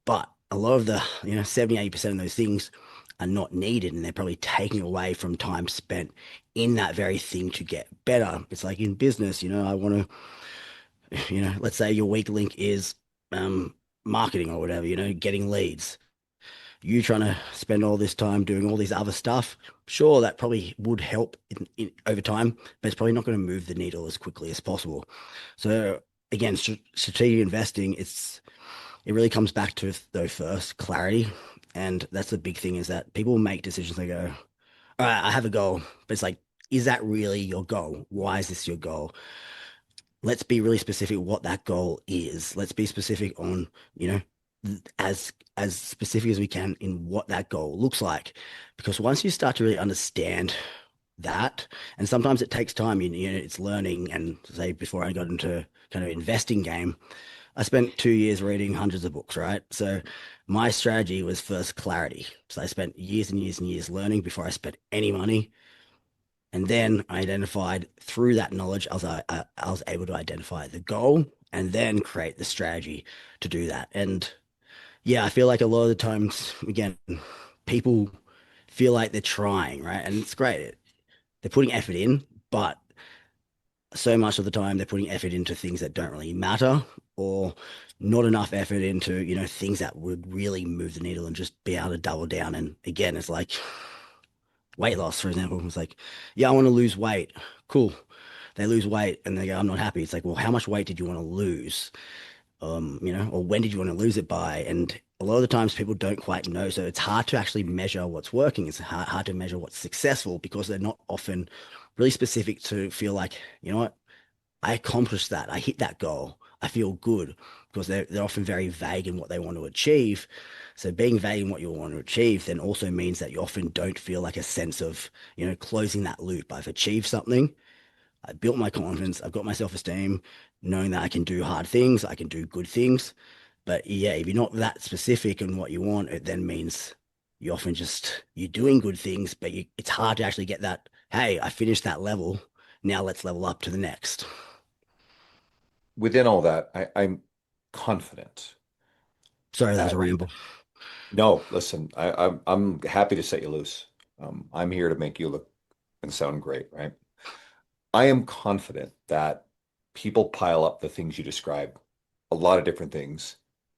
[SPEAKER 2] but a lot of the, 70, 80% of those things are not needed and they're probably taking away from time spent in that very thing to get better. It's like in business, I want to, let's say your weak link is marketing or whatever, getting leads. You trying to spend all this time doing all these other stuff, sure, that probably would help over time, but it's probably not going to move the needle as quickly as possible. So again, strategic investing, it really comes back to though first clarity, and that's the big thing is that people make decisions. They go, all right, I have a goal, but it's like, is that really your goal? Why is this your goal? Let's be really specific what that goal is. Let's be specific on, as specific as we can in what that goal looks like. Because once you start to really understand that, and sometimes it takes time, it's learning. And say before I got into kind of investing game, I spent 2 years reading hundreds of books, right? So my strategy was first clarity. So I spent years and years and years learning before I spent any money. And then I identified through that knowledge, I was able to identify the goal and then create the strategy to do that. And yeah, I feel like a lot of the times, again, people feel like they're trying, right? And it's great. They're putting effort in, but so much of the time they're putting effort into things that don't really matter or not enough effort into, things that would really move the needle and just be able to double down. And again, it's like weight loss, for example. It's like, yeah, I want to lose weight. Cool. They lose weight and they go, I'm not happy. It's like, well, how much weight did you want to lose? Or when did you want to lose it by? And a lot of the times people don't quite know. So it's hard to actually measure what's working. It's hard to measure what's successful because they're not often really specific to feel like, you know what, I accomplished that. I hit that goal. I feel good because they're often very vague in what they want to achieve. So being vague in what you want to achieve then also means that you often don't feel like a sense of, closing that loop. I've achieved something. I built my confidence. I've got my self-esteem, knowing that I can do hard things, I can do good things. But yeah, if you're not that specific in what you want, it then means you often just you're doing good things, but it's hard to actually get that. Hey, I finished that level. Now let's level up to the next.
[SPEAKER 1] Within all that, I'm confident
[SPEAKER 2] Sorry, that was a
[SPEAKER 1] that
[SPEAKER 2] ramble.
[SPEAKER 1] no, listen, I'm happy to set you loose. I'm here to make you look and sound great, right? I am confident that people pile up the things you describe, a lot of different things,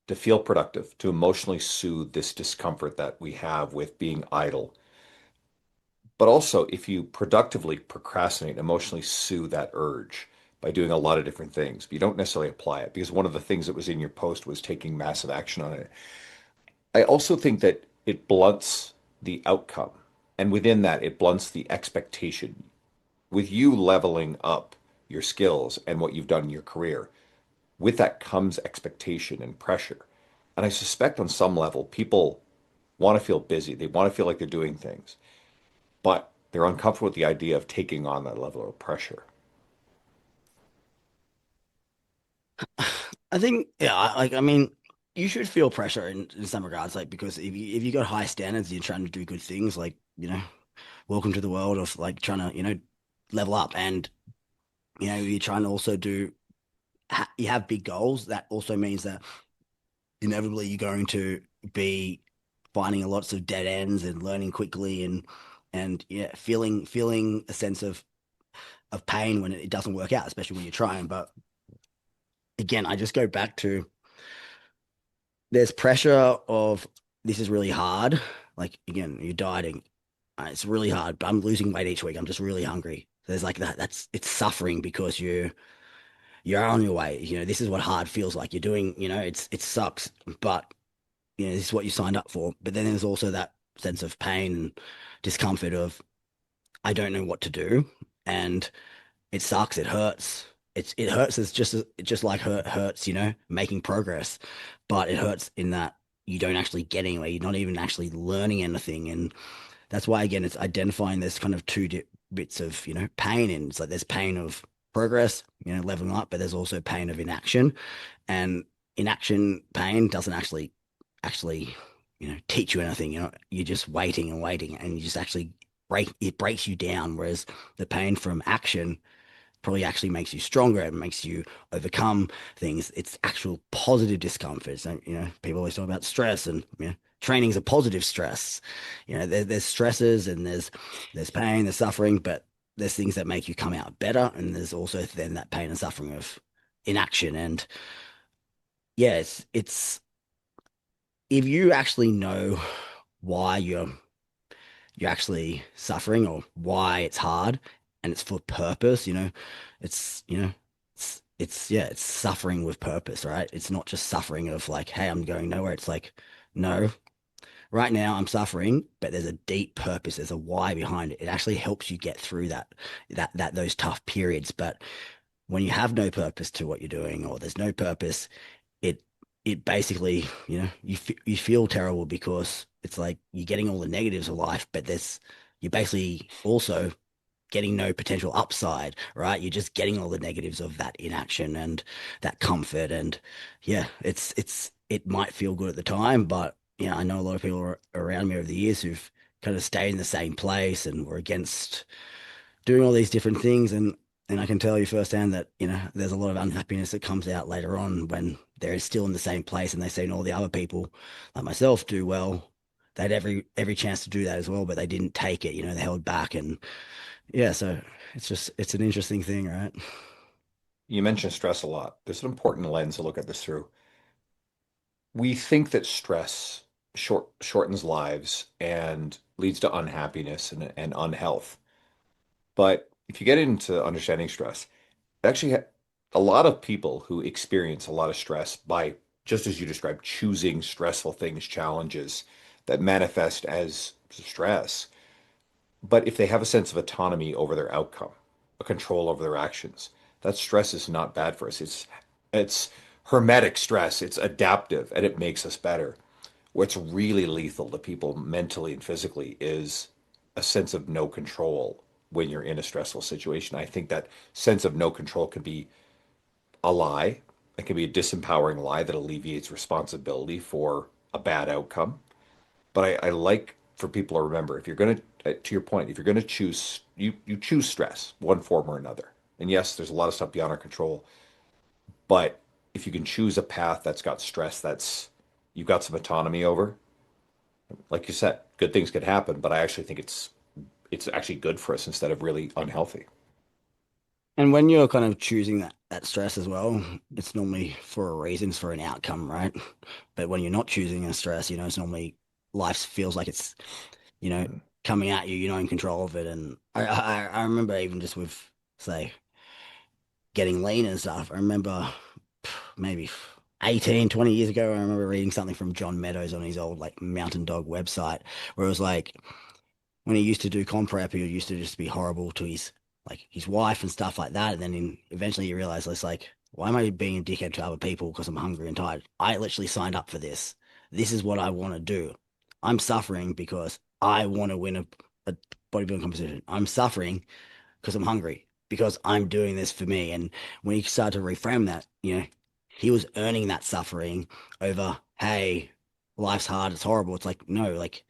[SPEAKER 1] to feel productive, to emotionally soothe this discomfort that we have with being idle. But also, if you productively procrastinate, emotionally soothe that urge by doing a lot of different things, but you don't necessarily apply it. Because one of the things that was in your post was taking massive action on it. I also think that it blunts the outcome. And within that, it blunts the expectation. With you leveling up your skills and what you've done in your career, with that comes expectation and pressure. And I suspect on some level, people want to feel busy. They want to feel like they're doing things, but they're uncomfortable with the idea of taking on that level of pressure.
[SPEAKER 2] I think, yeah, like I mean, you should feel pressure in some regards, like because if you got high standards, you're trying to do good things, like welcome to the world of like trying to level up, and you're trying to also you have big goals. That also means that inevitably you're going to be finding lots of dead ends and learning quickly and yeah, feeling a sense of pain when it doesn't work out, especially when you're trying. But again, I just go back to there's pressure of this is really hard. Like again, you're dieting. It's really hard, but I'm losing weight each week. I'm just really hungry. There's like that. That's it's suffering because you're on your way. This is what hard feels like. You're doing. It sucks, but this is what you signed up for. But then there's also that sense of pain and discomfort of I don't know what to do, and it sucks. It hurts. It hurts. It's just like hurts. Making progress, but it hurts in that you don't actually get anywhere. You're not even actually learning anything, and that's why again it's identifying this kind of two di bits of pain, and it's like there's pain of progress, leveling up, but there's also pain of inaction, and inaction pain doesn't actually teach you anything. You're just waiting and waiting, and you just actually breaks you down, whereas the pain from action probably actually makes you stronger. It makes you overcome things. It's actual positive discomfort. So, people always talk about stress, and training's a positive stress. There's stresses, and there's pain, there's suffering, but there's things that make you come out better, and there's also then that pain and suffering of inaction. And yeah, it's if you actually know why you're actually suffering, or why it's hard, and it's for purpose. It's yeah, it's suffering with purpose, right? It's not just suffering of like, hey, I'm going nowhere. It's like, no, right now I'm suffering, but there's a deep purpose, there's a why behind it. It actually helps you get through those tough periods. But when you have no purpose to what you're doing, or there's no purpose, it it basically, you feel terrible, because it's like you're getting all the negatives of life, but you're basically also getting no potential upside, right? You're just getting all the negatives of that inaction and that comfort. And yeah, it might feel good at the time, but I know a lot of people around me over the years who've kind of stayed in the same place and were against doing all these different things. And I can tell you firsthand that, there's a lot of unhappiness that comes out later on when they're still in the same place, and they've seen all the other people like myself do well. They had every chance to do that as well, but they didn't take it. They held back. And yeah, so it's an interesting thing, right?
[SPEAKER 1] You mentioned stress a lot. There's an important lens to look at this through. We think that stress shortens lives and leads to unhappiness and unhealth. But if you get into understanding stress, actually, a lot of people who experience a lot of stress by, just as you described, choosing stressful things, challenges that manifest as stress. But if they have a sense of autonomy over their outcome, a control over their actions, that stress is not bad for us. It's hermetic stress. It's adaptive and it makes us better. What's really lethal to people mentally and physically is a sense of no control when you're in a stressful situation. I think that sense of no control can be a lie. It can be a disempowering lie that alleviates responsibility for a bad outcome. But I like for people to remember, if you're going to your point, if you're going to choose, you choose stress, one form or another. And yes, there's a lot of stuff beyond our control, but if you can choose a path that's got stress, that's you've got some autonomy over, like you said, good things could happen. But I actually think it's actually good for us instead of really unhealthy.
[SPEAKER 2] And when you're kind of choosing that stress as well, it's normally for a reason, it's for an outcome, right? But when you're not choosing a stress, it's normally life feels like it's, you know,
[SPEAKER 1] Mm.
[SPEAKER 2] coming at you, you're not in control of it. And I remember even just with, say, getting lean and stuff. I remember maybe 18, 20 years ago, I remember reading something from John Meadows on his old like Mountain Dog website, where it was like when he used to do comp prep, he used to just be horrible to his wife and stuff like that. And then eventually he realized it's like, why am I being a dickhead to other people because I'm hungry and tired? I literally signed up for this. This is what I want to do. I'm suffering because I want to win a bodybuilding competition. I'm suffering because I'm hungry, because I'm doing this for me. And when he started to reframe that, he was earning that suffering over, hey, life's hard, it's horrible. It's like, no, like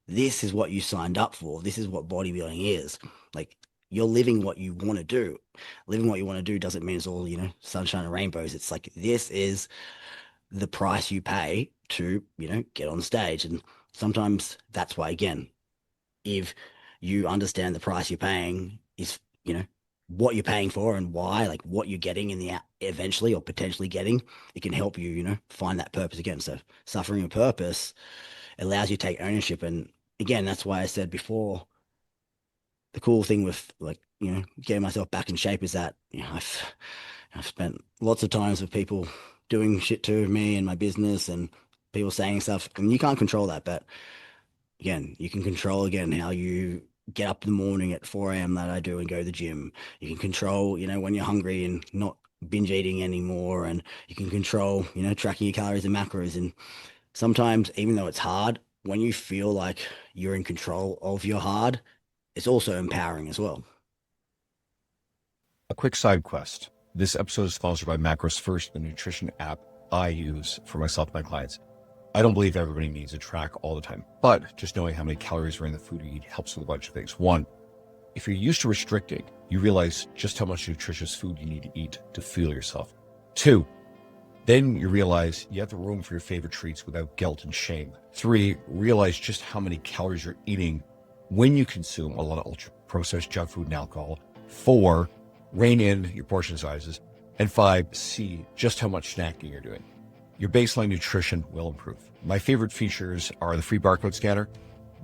[SPEAKER 2] this is what you signed up for. This is what bodybuilding is. Like you're living what you want to do. Living what you want to do doesn't mean it's all, sunshine and rainbows. It's like this is the price you pay to, get on stage. And sometimes that's why, again, if you understand the price you're paying is, what you're paying for and why, like what you're getting in the eventually or potentially getting, it can help you, find that purpose again. So suffering a purpose allows you to take ownership. And again, that's why I said before, the cool thing with like, getting myself back in shape is that, I've spent lots of times with people doing shit to me and my business and people saying stuff, and you can't control that. But again, you can control again how you get up in the morning at 4 a.m. that I do and go to the gym. You can control, when you're hungry and not binge eating anymore. And you can control, tracking your calories and macros. And sometimes, even though it's hard, when you feel like you're in control of your hard, it's also empowering as well.
[SPEAKER 1] A quick side quest. This episode is sponsored by Macros First, the nutrition app I use for myself and my clients. I don't believe everybody needs to track all the time, but just knowing how many calories are in the food you eat helps with a bunch of things. One, if you're used to restricting, you realize just how much nutritious food you need to eat to fuel yourself. Two, then you realize you have the room for your favorite treats without guilt and shame. Three, realize just how many calories you're eating when you consume a lot of ultra-processed junk food and alcohol. Four, rein in your portion sizes. And five, see just how much snacking you're doing. Your baseline nutrition will improve. My favorite features are the free barcode scanner.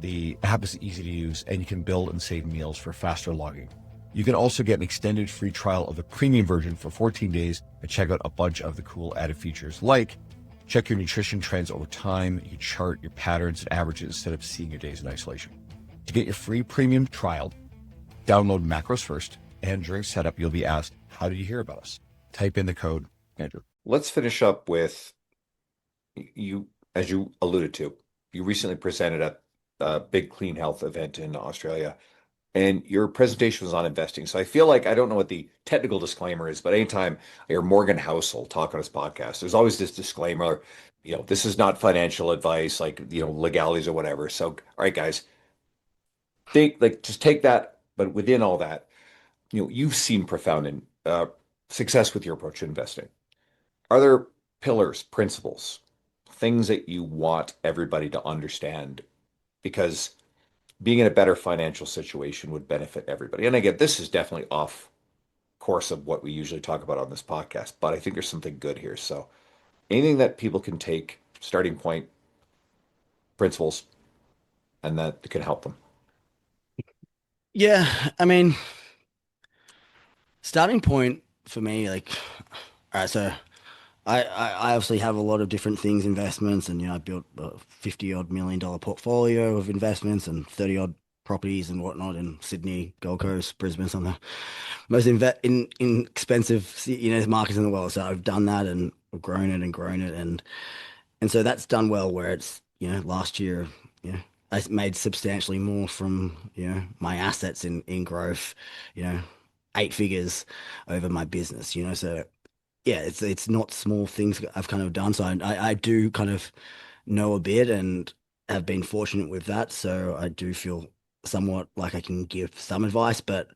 [SPEAKER 1] The app is easy to use, and you can build and save meals for faster logging. You can also get an extended free trial of the premium version for 14 days and check out a bunch of the cool added features, like check your nutrition trends over time. You can chart your patterns and averages instead of seeing your days in isolation. To get your free premium trial, download Macros First, and during setup, you'll be asked, how did you hear about us? Type in the code, Andrew. Let's finish up with you, as you alluded to. You recently presented at a big clean health event in Australia, and your presentation was on investing. So I feel like I don't know what the technical disclaimer is, but anytime I hear Morgan Housel talk on his podcast, there's always this disclaimer, this is not financial advice, like, legalities or whatever. So, all right, guys, just take that, but within all that, you've seen profound success with your approach to investing. Are there pillars, principles, things that you want everybody to understand? Because being in a better financial situation would benefit everybody. And again, this is definitely off course of what we usually talk about on this podcast, but I think there's something good here. So anything that people can take, starting point, principles, and that can help them.
[SPEAKER 2] Yeah, I mean, starting point for me, like, all right, so I obviously have a lot of different things, investments, and I built a 50 odd $1 million portfolio of investments and 30 odd properties and whatnot in Sydney, Gold Coast, Brisbane, some of the most inexpensive markets in the world. So I've done that and I've grown it and so that's done well. Where it's last year I made substantially more from my assets in growth, you know 8 figures over my business. So yeah, it's not small things I've kind of done. So I do kind of know a bit and have been fortunate with that. So I do feel somewhat like I can give some advice, but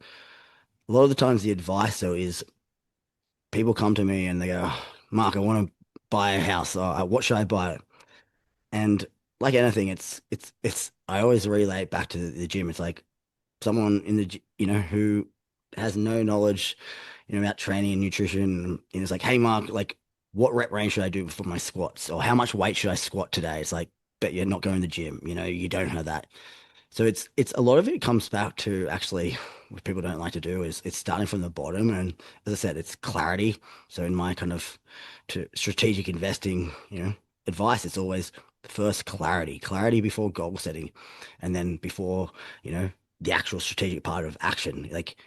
[SPEAKER 2] a lot of the times the advice though is people come to me and they go, Mark, I want to buy a house. What should I buy? And like anything, it's I always relay it back to the gym. It's like someone in the who has no knowledge about training and nutrition, and it's like, hey Mark, like what rep range should I do for my squats, or how much weight should I squat today? It's like, but you're not going to the gym, you don't have that. So it's a lot of it comes back to actually what people don't like to do is it's starting from the bottom. And as I said, it's clarity. So in my kind of to strategic investing, advice, it's always first clarity before goal setting, and then before, the actual strategic part of action. Like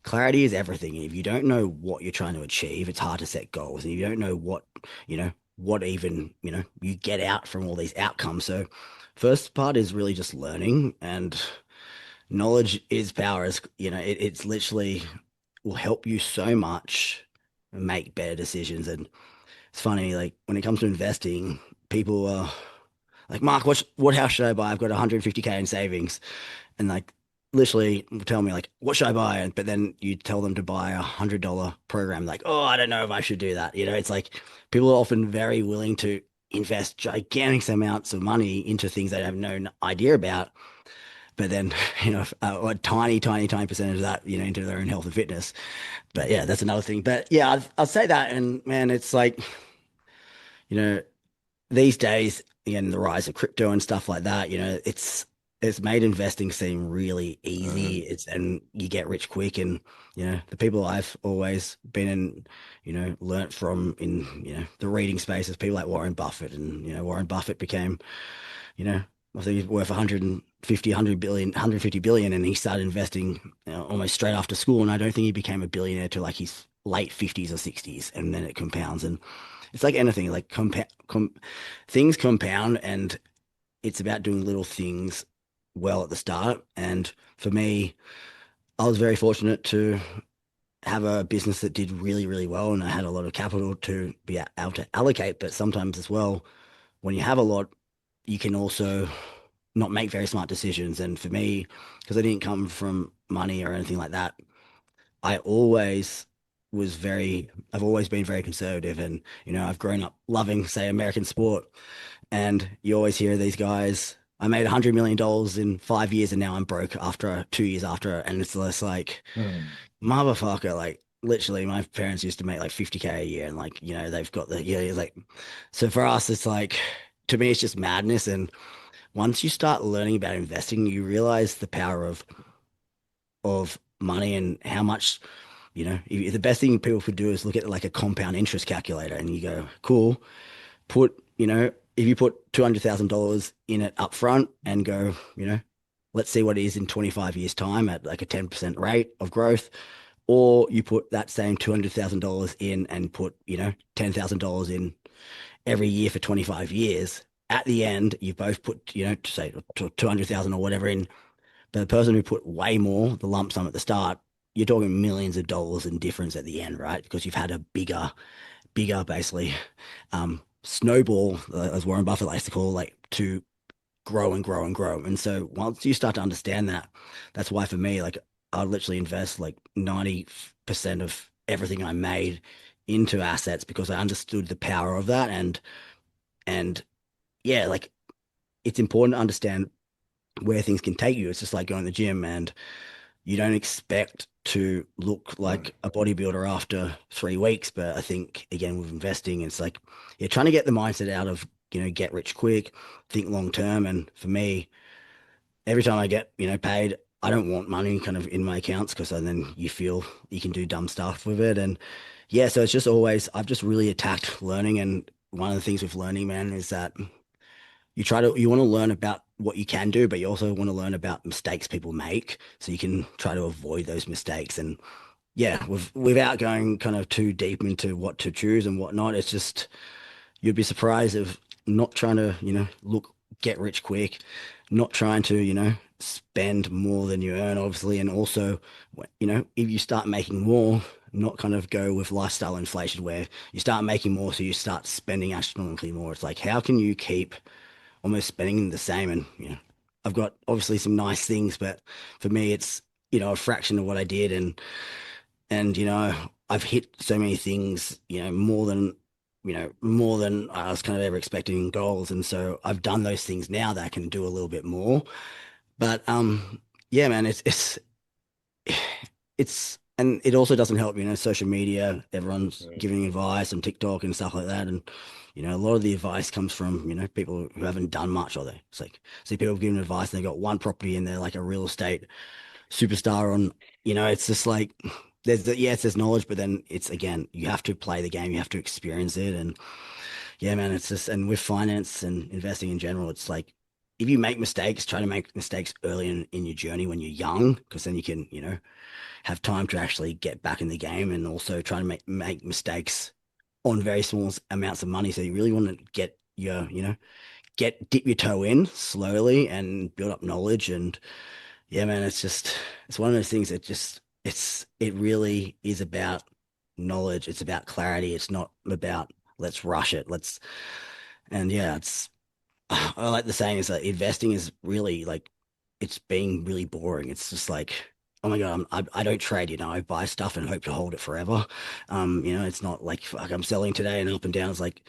[SPEAKER 2] clarity is everything. If you don't know what you're trying to achieve, it's hard to set goals. And if you don't know what even, you get out from all these outcomes. So first part is really just learning, and knowledge is power. It's literally will help you so much make better decisions. And it's funny, like when it comes to investing, people are like, Mark, what house should I buy? I've got 150K in savings. And like literally tell me like, what should I buy? But then you tell them to buy $100 program. Like, oh, I don't know if I should do that. It's like people are often very willing to invest gigantic amounts of money into things they have no idea about. but then, a tiny, tiny, tiny percentage of that, into their own health and fitness. But yeah, that's another thing. But yeah, I'll say that. And man, it's like, you know, these days, again, the rise of crypto and stuff like that, it's made investing seem really easy.
[SPEAKER 1] Mhm.
[SPEAKER 2] And you get rich quick. And the people I've always been in, learnt from in the reading space is people like Warren Buffett. And Warren Buffett became, you know, I think he's worth 150, 100 billion, 150 billion, and he started investing almost straight after school. And I don't think he became a billionaire till like his late 50s or 60s, and then it compounds. And it's like anything, like things compound, and it's about doing little things well at the start. And for me, I was very fortunate to have a business that did really, really well, and I had a lot of capital to be able to allocate. But sometimes as well, when you have a lot, you can also not make very smart decisions. And for me, because I didn't come from money or anything like that, I always I've always been very conservative. And, I've grown up loving, say, American sport. And you always hear these guys, I made $100 million in 5 years and now I'm broke after 2 years after. And it's just like,
[SPEAKER 1] Mhm.
[SPEAKER 2] motherfucker, like literally my parents used to make like 50K a year and like, they've got the, like, so for us, it's like, to me, it's just madness. And once you start learning about investing, you realize the power of money and how much, the best thing people could do is look at like a compound interest calculator and you go, cool, put, if you put $200,000 in it up front and go, let's see what it is in 25 years time at like a 10% rate of growth, or you put that same $200,000 in and put, $10,000 in every year for 25 years. At the end, you both put, to say 200,000 or whatever in, but the person who put way more, the lump sum at the start, you're talking millions of dollars in difference at the end, right? Because you've had a bigger, basically, snowball, as Warren Buffett likes to call, like to grow and grow and grow. And so once you start to understand that, that's why for me, like I literally invest like 90% of everything I made into assets because I understood the power of that. And yeah, like it's important to understand where things can take you. It's just like going to the gym and you don't expect to look like a bodybuilder after 3 weeks. But I think again with investing, it's like you're trying to get the mindset out of, get rich quick, think long term. And for me, every time I get, paid, I don't want money kind of in my accounts because then you feel you can do dumb stuff with it. And yeah, so it's just always I've just really attacked learning. And one of the things with learning, man, is that you want to learn about what you can do, but you also want to learn about mistakes people make so you can try to avoid those mistakes. And yeah, without going kind of too deep into what to choose and whatnot, it's just you'd be surprised if not trying to, get rich quick, not trying to, spend more than you earn, obviously, and also, if you start making more, not kind of go with lifestyle inflation where you start making more, so you start spending astronomically more. It's like, how can you keep almost spending the same? And I've got obviously some nice things, but for me, it's a fraction of what I did, and I've hit so many things, more than I was kind of ever expecting in goals, and so I've done those things now that I can do a little bit more. But yeah, man, and it also doesn't help, social media, everyone's
[SPEAKER 1] Mhm.
[SPEAKER 2] giving advice on TikTok and stuff like that. And, a lot of the advice comes from, people who haven't done much, or they, it's like, see people giving advice and they got one property and they're like a real estate superstar on, it's just like, yes, there's knowledge, but then it's again, you have to play the game, you have to experience it. And yeah, man, it's just, and with finance and investing in general, it's like, if you make mistakes, try to make mistakes early in your journey when you're young, because then you can, have time to actually get back in the game, and also try to make mistakes on very small amounts of money. So you really want to get your, dip your toe in slowly and build up knowledge. And yeah, man, it's one of those things that just, it really is about knowledge. It's about clarity. It's not about let's rush it. And yeah, I like the saying is that investing is really like, it's being really boring. It's just like, oh my God, I don't trade, I buy stuff and hope to hold it forever. It's not like, fuck, I'm selling today and up and down. It's like,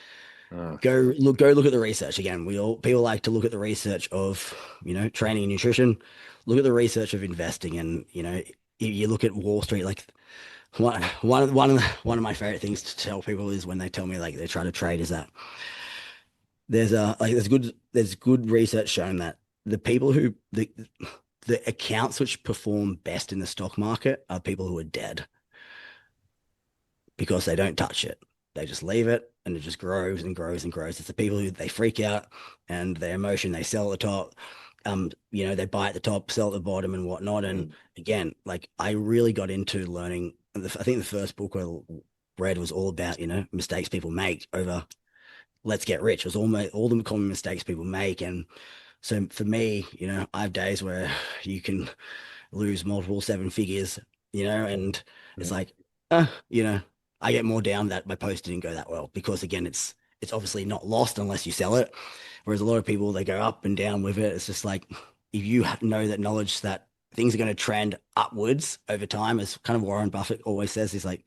[SPEAKER 1] Uh,
[SPEAKER 2] Go look at the research again. People like to look at the research of, training and nutrition. Look at the research of investing, and you look at Wall Street. Like one of my favorite things to tell people is when they tell me like they're trying to trade is that there's good research showing that the people who the accounts which perform best in the stock market are people who are dead because they don't touch it. They just leave it and it just grows and grows and grows. It's the people who they freak out and their emotion, they sell at the top. They buy at the top, sell at the bottom and whatnot. And again, like I really got into learning. I think the first book I read was all about, mistakes people make over Let's Get Rich. It was all the common mistakes people make. And so for me, I have days where you can lose multiple seven figures, and it's like, uh, you know, I get more down that my post didn't go that well because again, it's obviously not lost unless you sell it. Whereas a lot of people they go up and down with it. It's just like if you know that knowledge that things are going to trend upwards over time, as kind of Warren Buffett always says, is like,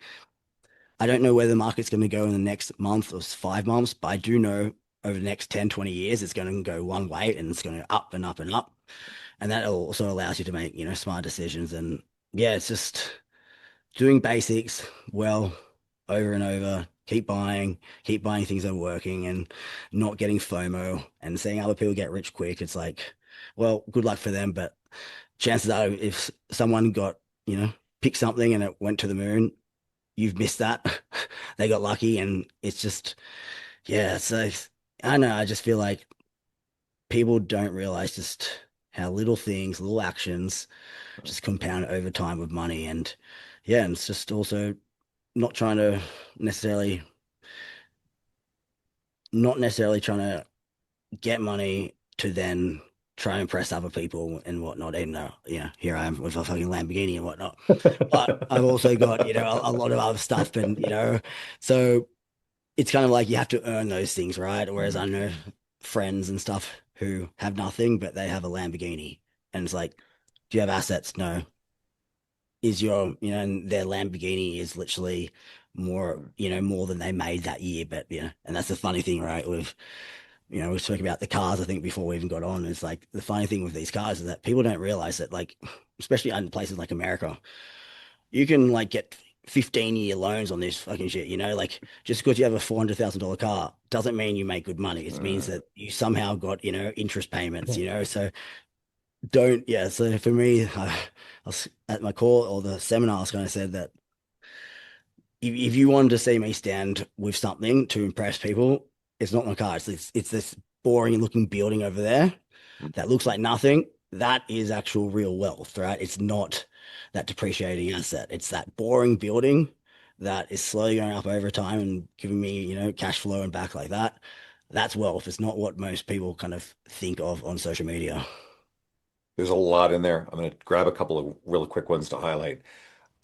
[SPEAKER 2] I don't know where the market's going to go in the next month or 5 months, but I do know over the next 10, 20 years, it's going to go one way and it's going to up and up and up. And that also allows you to make, smart decisions. And yeah, it's just doing basics well over and over. Keep buying things that are working and not getting FOMO and seeing other people get rich quick. It's like, well, good luck for them. But chances are if someone got, picked something and it went to the moon, you've missed that. They got lucky and it's just, yeah. So I don't know. I just feel like people don't realize just how little things, little actions just compound over time with money. And yeah, and it's just also not trying to necessarily, not necessarily trying to get money to then try and impress other people and whatnot. Even though, here I am with a fucking Lamborghini and whatnot. But I've also got, a lot of other stuff and, so it's kind of like you have to earn those things, right? Whereas I know friends and stuff who have nothing, but they have a Lamborghini. And it's like, do you have assets? No. Is your, and their Lamborghini is literally more than they made that year. But, and that's the funny thing, right? We were talking about the cars, I think, before we even got on. It's like the funny thing with these cars is that people don't realize that, like, especially in places like America, you can like get 15-year loans on this fucking shit, like just because you have a $400,000 car doesn't mean you make good money. It means that you somehow got, interest payments, so don't, yeah. So for me, I was at my call or the seminar, I was kind of said that if you wanted to see me stand with something to impress people, it's not my car. It's this boring looking building over there that looks like nothing. That is actual real wealth, right? It's not that depreciating asset. It's that boring building that is slowly going up over time and giving me, cash flow and back like that. That's wealth. It's not what most people kind of think of on social media.
[SPEAKER 1] there's a lot in there. I'm going to grab a couple of really quick ones to highlight.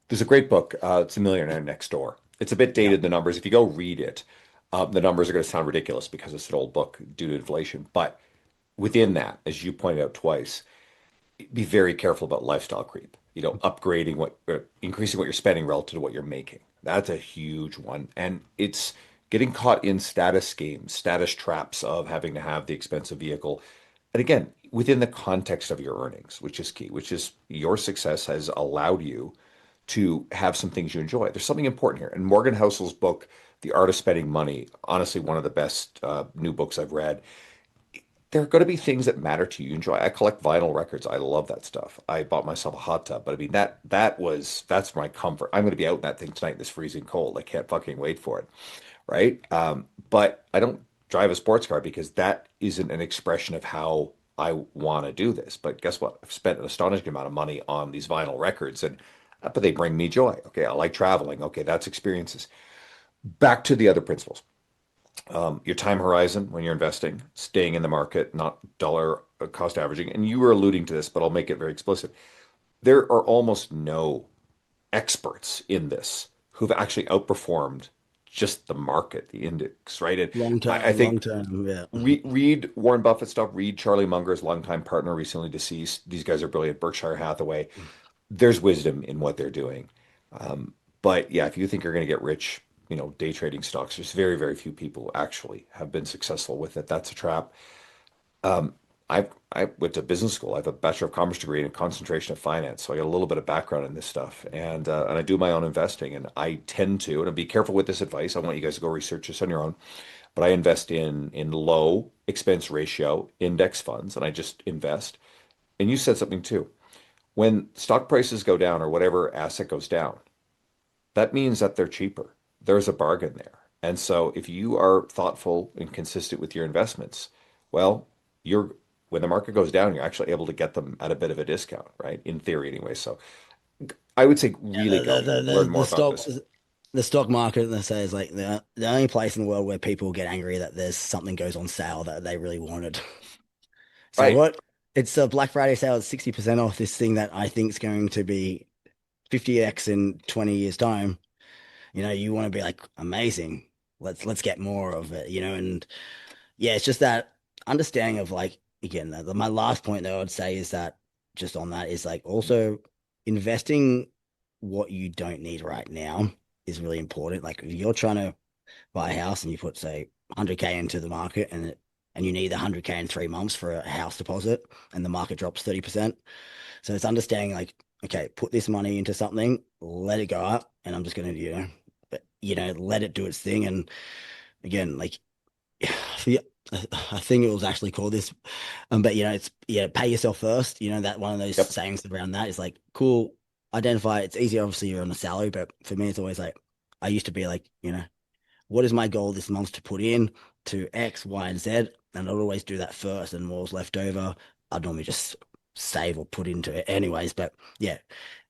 [SPEAKER 1] There's a great book. It's A Millionaire Next Door. It's a bit
[SPEAKER 2] Yeah.
[SPEAKER 1] dated, the numbers. If you go read it, the numbers are going to sound ridiculous because it's an old book due to inflation. But within that, as you pointed out twice, be very careful about lifestyle creep. Upgrading increasing what you're spending relative to what you're making. That's a huge one. And it's getting caught in status games, status traps of having to have the expensive vehicle. And again, within the context of your earnings, which is key, which is your success has allowed you to have some things you enjoy. There's something important here. And Morgan Housel's book, The Art of Spending Money, honestly, one of the best new books I've read. There are going to be things that matter to you. You enjoy. I collect vinyl records. I love that stuff. I bought myself a hot tub, but I mean that's my comfort. I'm going to be out in that thing tonight in this freezing cold. I can't fucking wait for it, right? But I don't drive a sports car because that isn't an expression of how I want to do this. But guess what? I've spent an astonishing amount of money on these vinyl records, and but they bring me joy. Okay, I like traveling. Okay, that's experiences. Back to the other principles. Your time horizon when you're investing, staying in the market, not dollar cost averaging. And you were alluding to this, but I'll make it very explicit. There are almost no experts in this who've actually outperformed just the market, the index, right? And I
[SPEAKER 2] Long
[SPEAKER 1] think
[SPEAKER 2] term, yeah.
[SPEAKER 1] read Warren Buffett stuff, read Charlie Munger's longtime partner, recently deceased. These guys are brilliant. Berkshire Hathaway. There's wisdom in what they're doing. But yeah, if you think you're going to get rich, day trading stocks. There's very, very few people who actually have been successful with it. That's a trap. Um, I went to business school. I have a Bachelor of Commerce degree and a concentration of finance, so I got a little bit of background in this stuff, and I do my own investing. And I tend to, and I'll be careful with this advice. I want you guys to go research this on your own. But I invest in low expense ratio index funds, and I just invest. And you said something too. When stock prices go down or whatever asset goes down, that means that they're cheaper. There's a bargain there. And so if you are thoughtful and consistent with your investments, well, you're when the market goes down, you're actually able to get them at a bit of a discount, right? In theory anyway. So I would say
[SPEAKER 2] Yeah,
[SPEAKER 1] really go learn more about this.
[SPEAKER 2] the stock market, they say, is like the only place in the world where people get angry that there's something goes on sale that they really wanted. So
[SPEAKER 1] Right.
[SPEAKER 2] what? It's a Black Friday sale. It's 60% off this thing that I think is going to be 50x in 20 years time. You want to be like, amazing. Let's get more of it, and yeah, it's just that understanding of like, again, my last point that I would say is that just on that is like also investing what you don't need right now is really important. Like if you're trying to buy a house and you put say 100K into the market and you need 100K in 3 months for a house deposit and the market drops 30%. So it's understanding like, okay, put this money into something, let it go up, and I'm just gonna, let it do its thing. And again, like yeah, I think it was actually called this, but it's pay yourself first. That one of those
[SPEAKER 1] Yep.
[SPEAKER 2] sayings around that is like cool. Identify. It's easy, obviously, you're on a salary, but for me, it's always like I used to be like, what is my goal this month to put in to X, Y, and Z, and I'd always do that first, and what was left over, I'd normally just save or put into it, anyways. But yeah,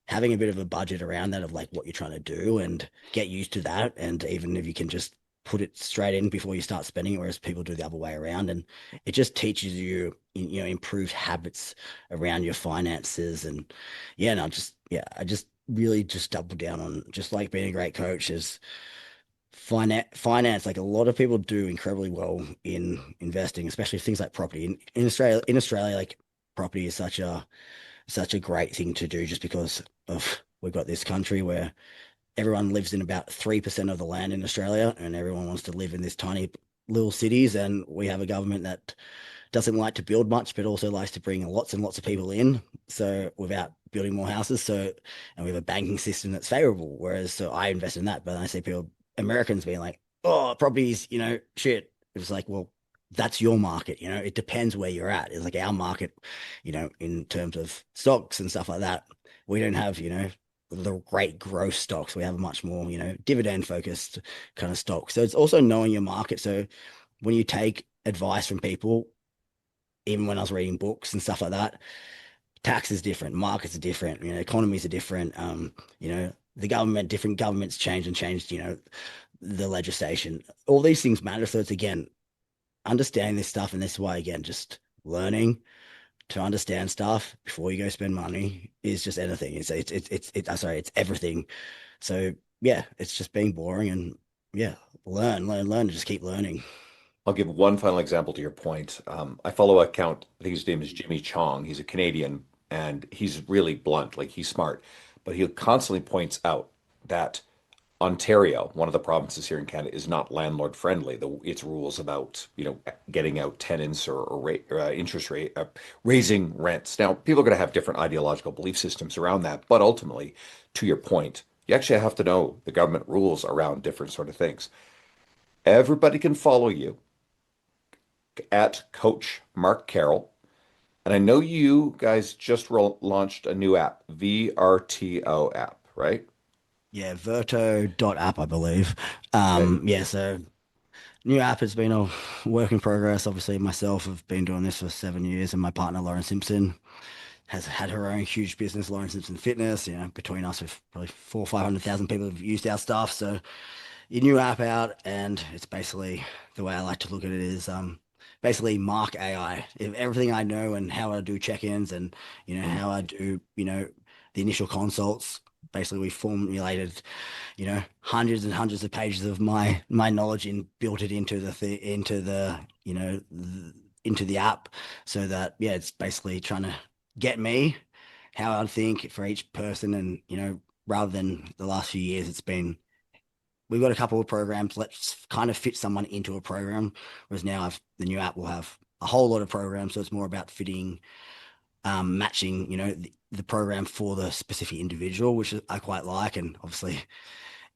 [SPEAKER 2] having a bit of a budget around that of like what you're trying to do and get used to that. And even if you can just put it straight in before you start spending it, whereas people do the other way around. And it just teaches you, improved habits around your finances. And yeah, no, I just really just double down on just like being a great coach is finance. Like a lot of people do incredibly well in investing, especially things like property. In Australia, like property is such a great thing to do just because of we've got this country where everyone lives in about 3% of the land in Australia and everyone wants to live in this tiny little cities. And we have a government that doesn't like to build much, but also likes to bring lots and lots of people in. So without building more houses. And we have a banking system that's favorable. Whereas, so I invest in that, but I see people, Americans being like, oh, properties, shit. It's like, well, that's your market. It depends where you're at. It's like our market, in terms of stocks and stuff like that. We don't have, the great growth stocks. We have a much more, dividend focused kind of stock. So it's also knowing your market. So when you take advice from people, even when I was reading books and stuff like that, tax is different, markets are different, economies are different. Different governments change and changed, the legislation. All these things matter. So it's again understanding this stuff, and this is why again just learning to understand stuff before you go spend money is just anything. Sorry, it's everything. So yeah, it's just being boring and yeah, learn, and just keep learning.
[SPEAKER 1] I'll give one final example to your point. I follow an account, I think his name is Jimmy Chong. He's a Canadian and he's really blunt, like he's smart, but he constantly points out that Ontario, one of the provinces here in Canada, is not landlord friendly. Its rules about, getting out tenants or interest rate, raising rents. Now, people are going to have different ideological belief systems around that, but ultimately, to your point, you actually have to know the government rules around different sort of things. Everybody can follow you at Coach Mark Carroll. And I know you guys just launched a new app, VRTO app, right?
[SPEAKER 2] Yeah, Verto.app, I believe.
[SPEAKER 1] Okay.
[SPEAKER 2] Yeah, so new app has been a work in progress. Obviously, myself have been doing this for 7 years, and my partner Lauren Simpson has had her own huge business, Lauren Simpson Fitness. Between us, we've probably 400,000 or 500,000 people have used our stuff. So, your new app out, and it's basically the way I like to look at it is basically Mark AI. If everything I know and how I do check-ins and
[SPEAKER 1] Mm.
[SPEAKER 2] how I do the initial consults. Basically, we formulated hundreds and hundreds of pages of my knowledge and built it into into the app so that yeah, it's basically trying to get me how I think for each person. And rather than the last few years, it's been we've got a couple of programs. Let's kind of fit someone into a program. Whereas now the new app will have a whole lot of programs. So it's more about fitting, matching, the program for the specific individual, which I quite like. And obviously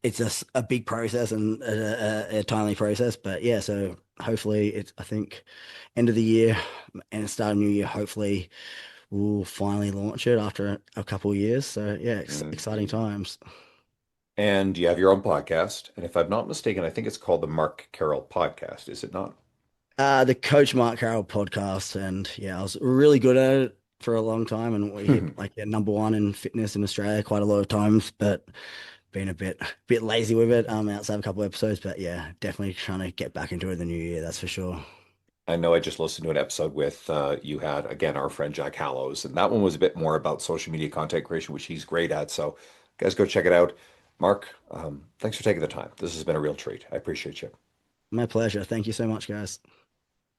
[SPEAKER 2] it's a big process and a timely process. But yeah, so hopefully I think end of the year and start of new year, hopefully we'll finally launch it after a couple of years. So yeah, exciting
[SPEAKER 1] Mhm.
[SPEAKER 2] times.
[SPEAKER 1] And you have your own podcast. And if I'm not mistaken, I think it's called the Mark Carroll Podcast, is it not?
[SPEAKER 2] The Coach Mark Carroll podcast, and yeah, I was really good at it for a long time, and we hit like number one in fitness in Australia quite a lot of times, but been a bit lazy with it. Outside of a couple of episodes, but yeah, definitely trying to get back into it the new year. That's for sure.
[SPEAKER 1] I know I just listened to an episode with you had again our friend Jack Hallows, and that one was a bit more about social media content creation, which he's great at. So, guys, go check it out. Mark, thanks for taking the time. This has been a real treat. I appreciate you.
[SPEAKER 2] My pleasure. Thank you so much, guys.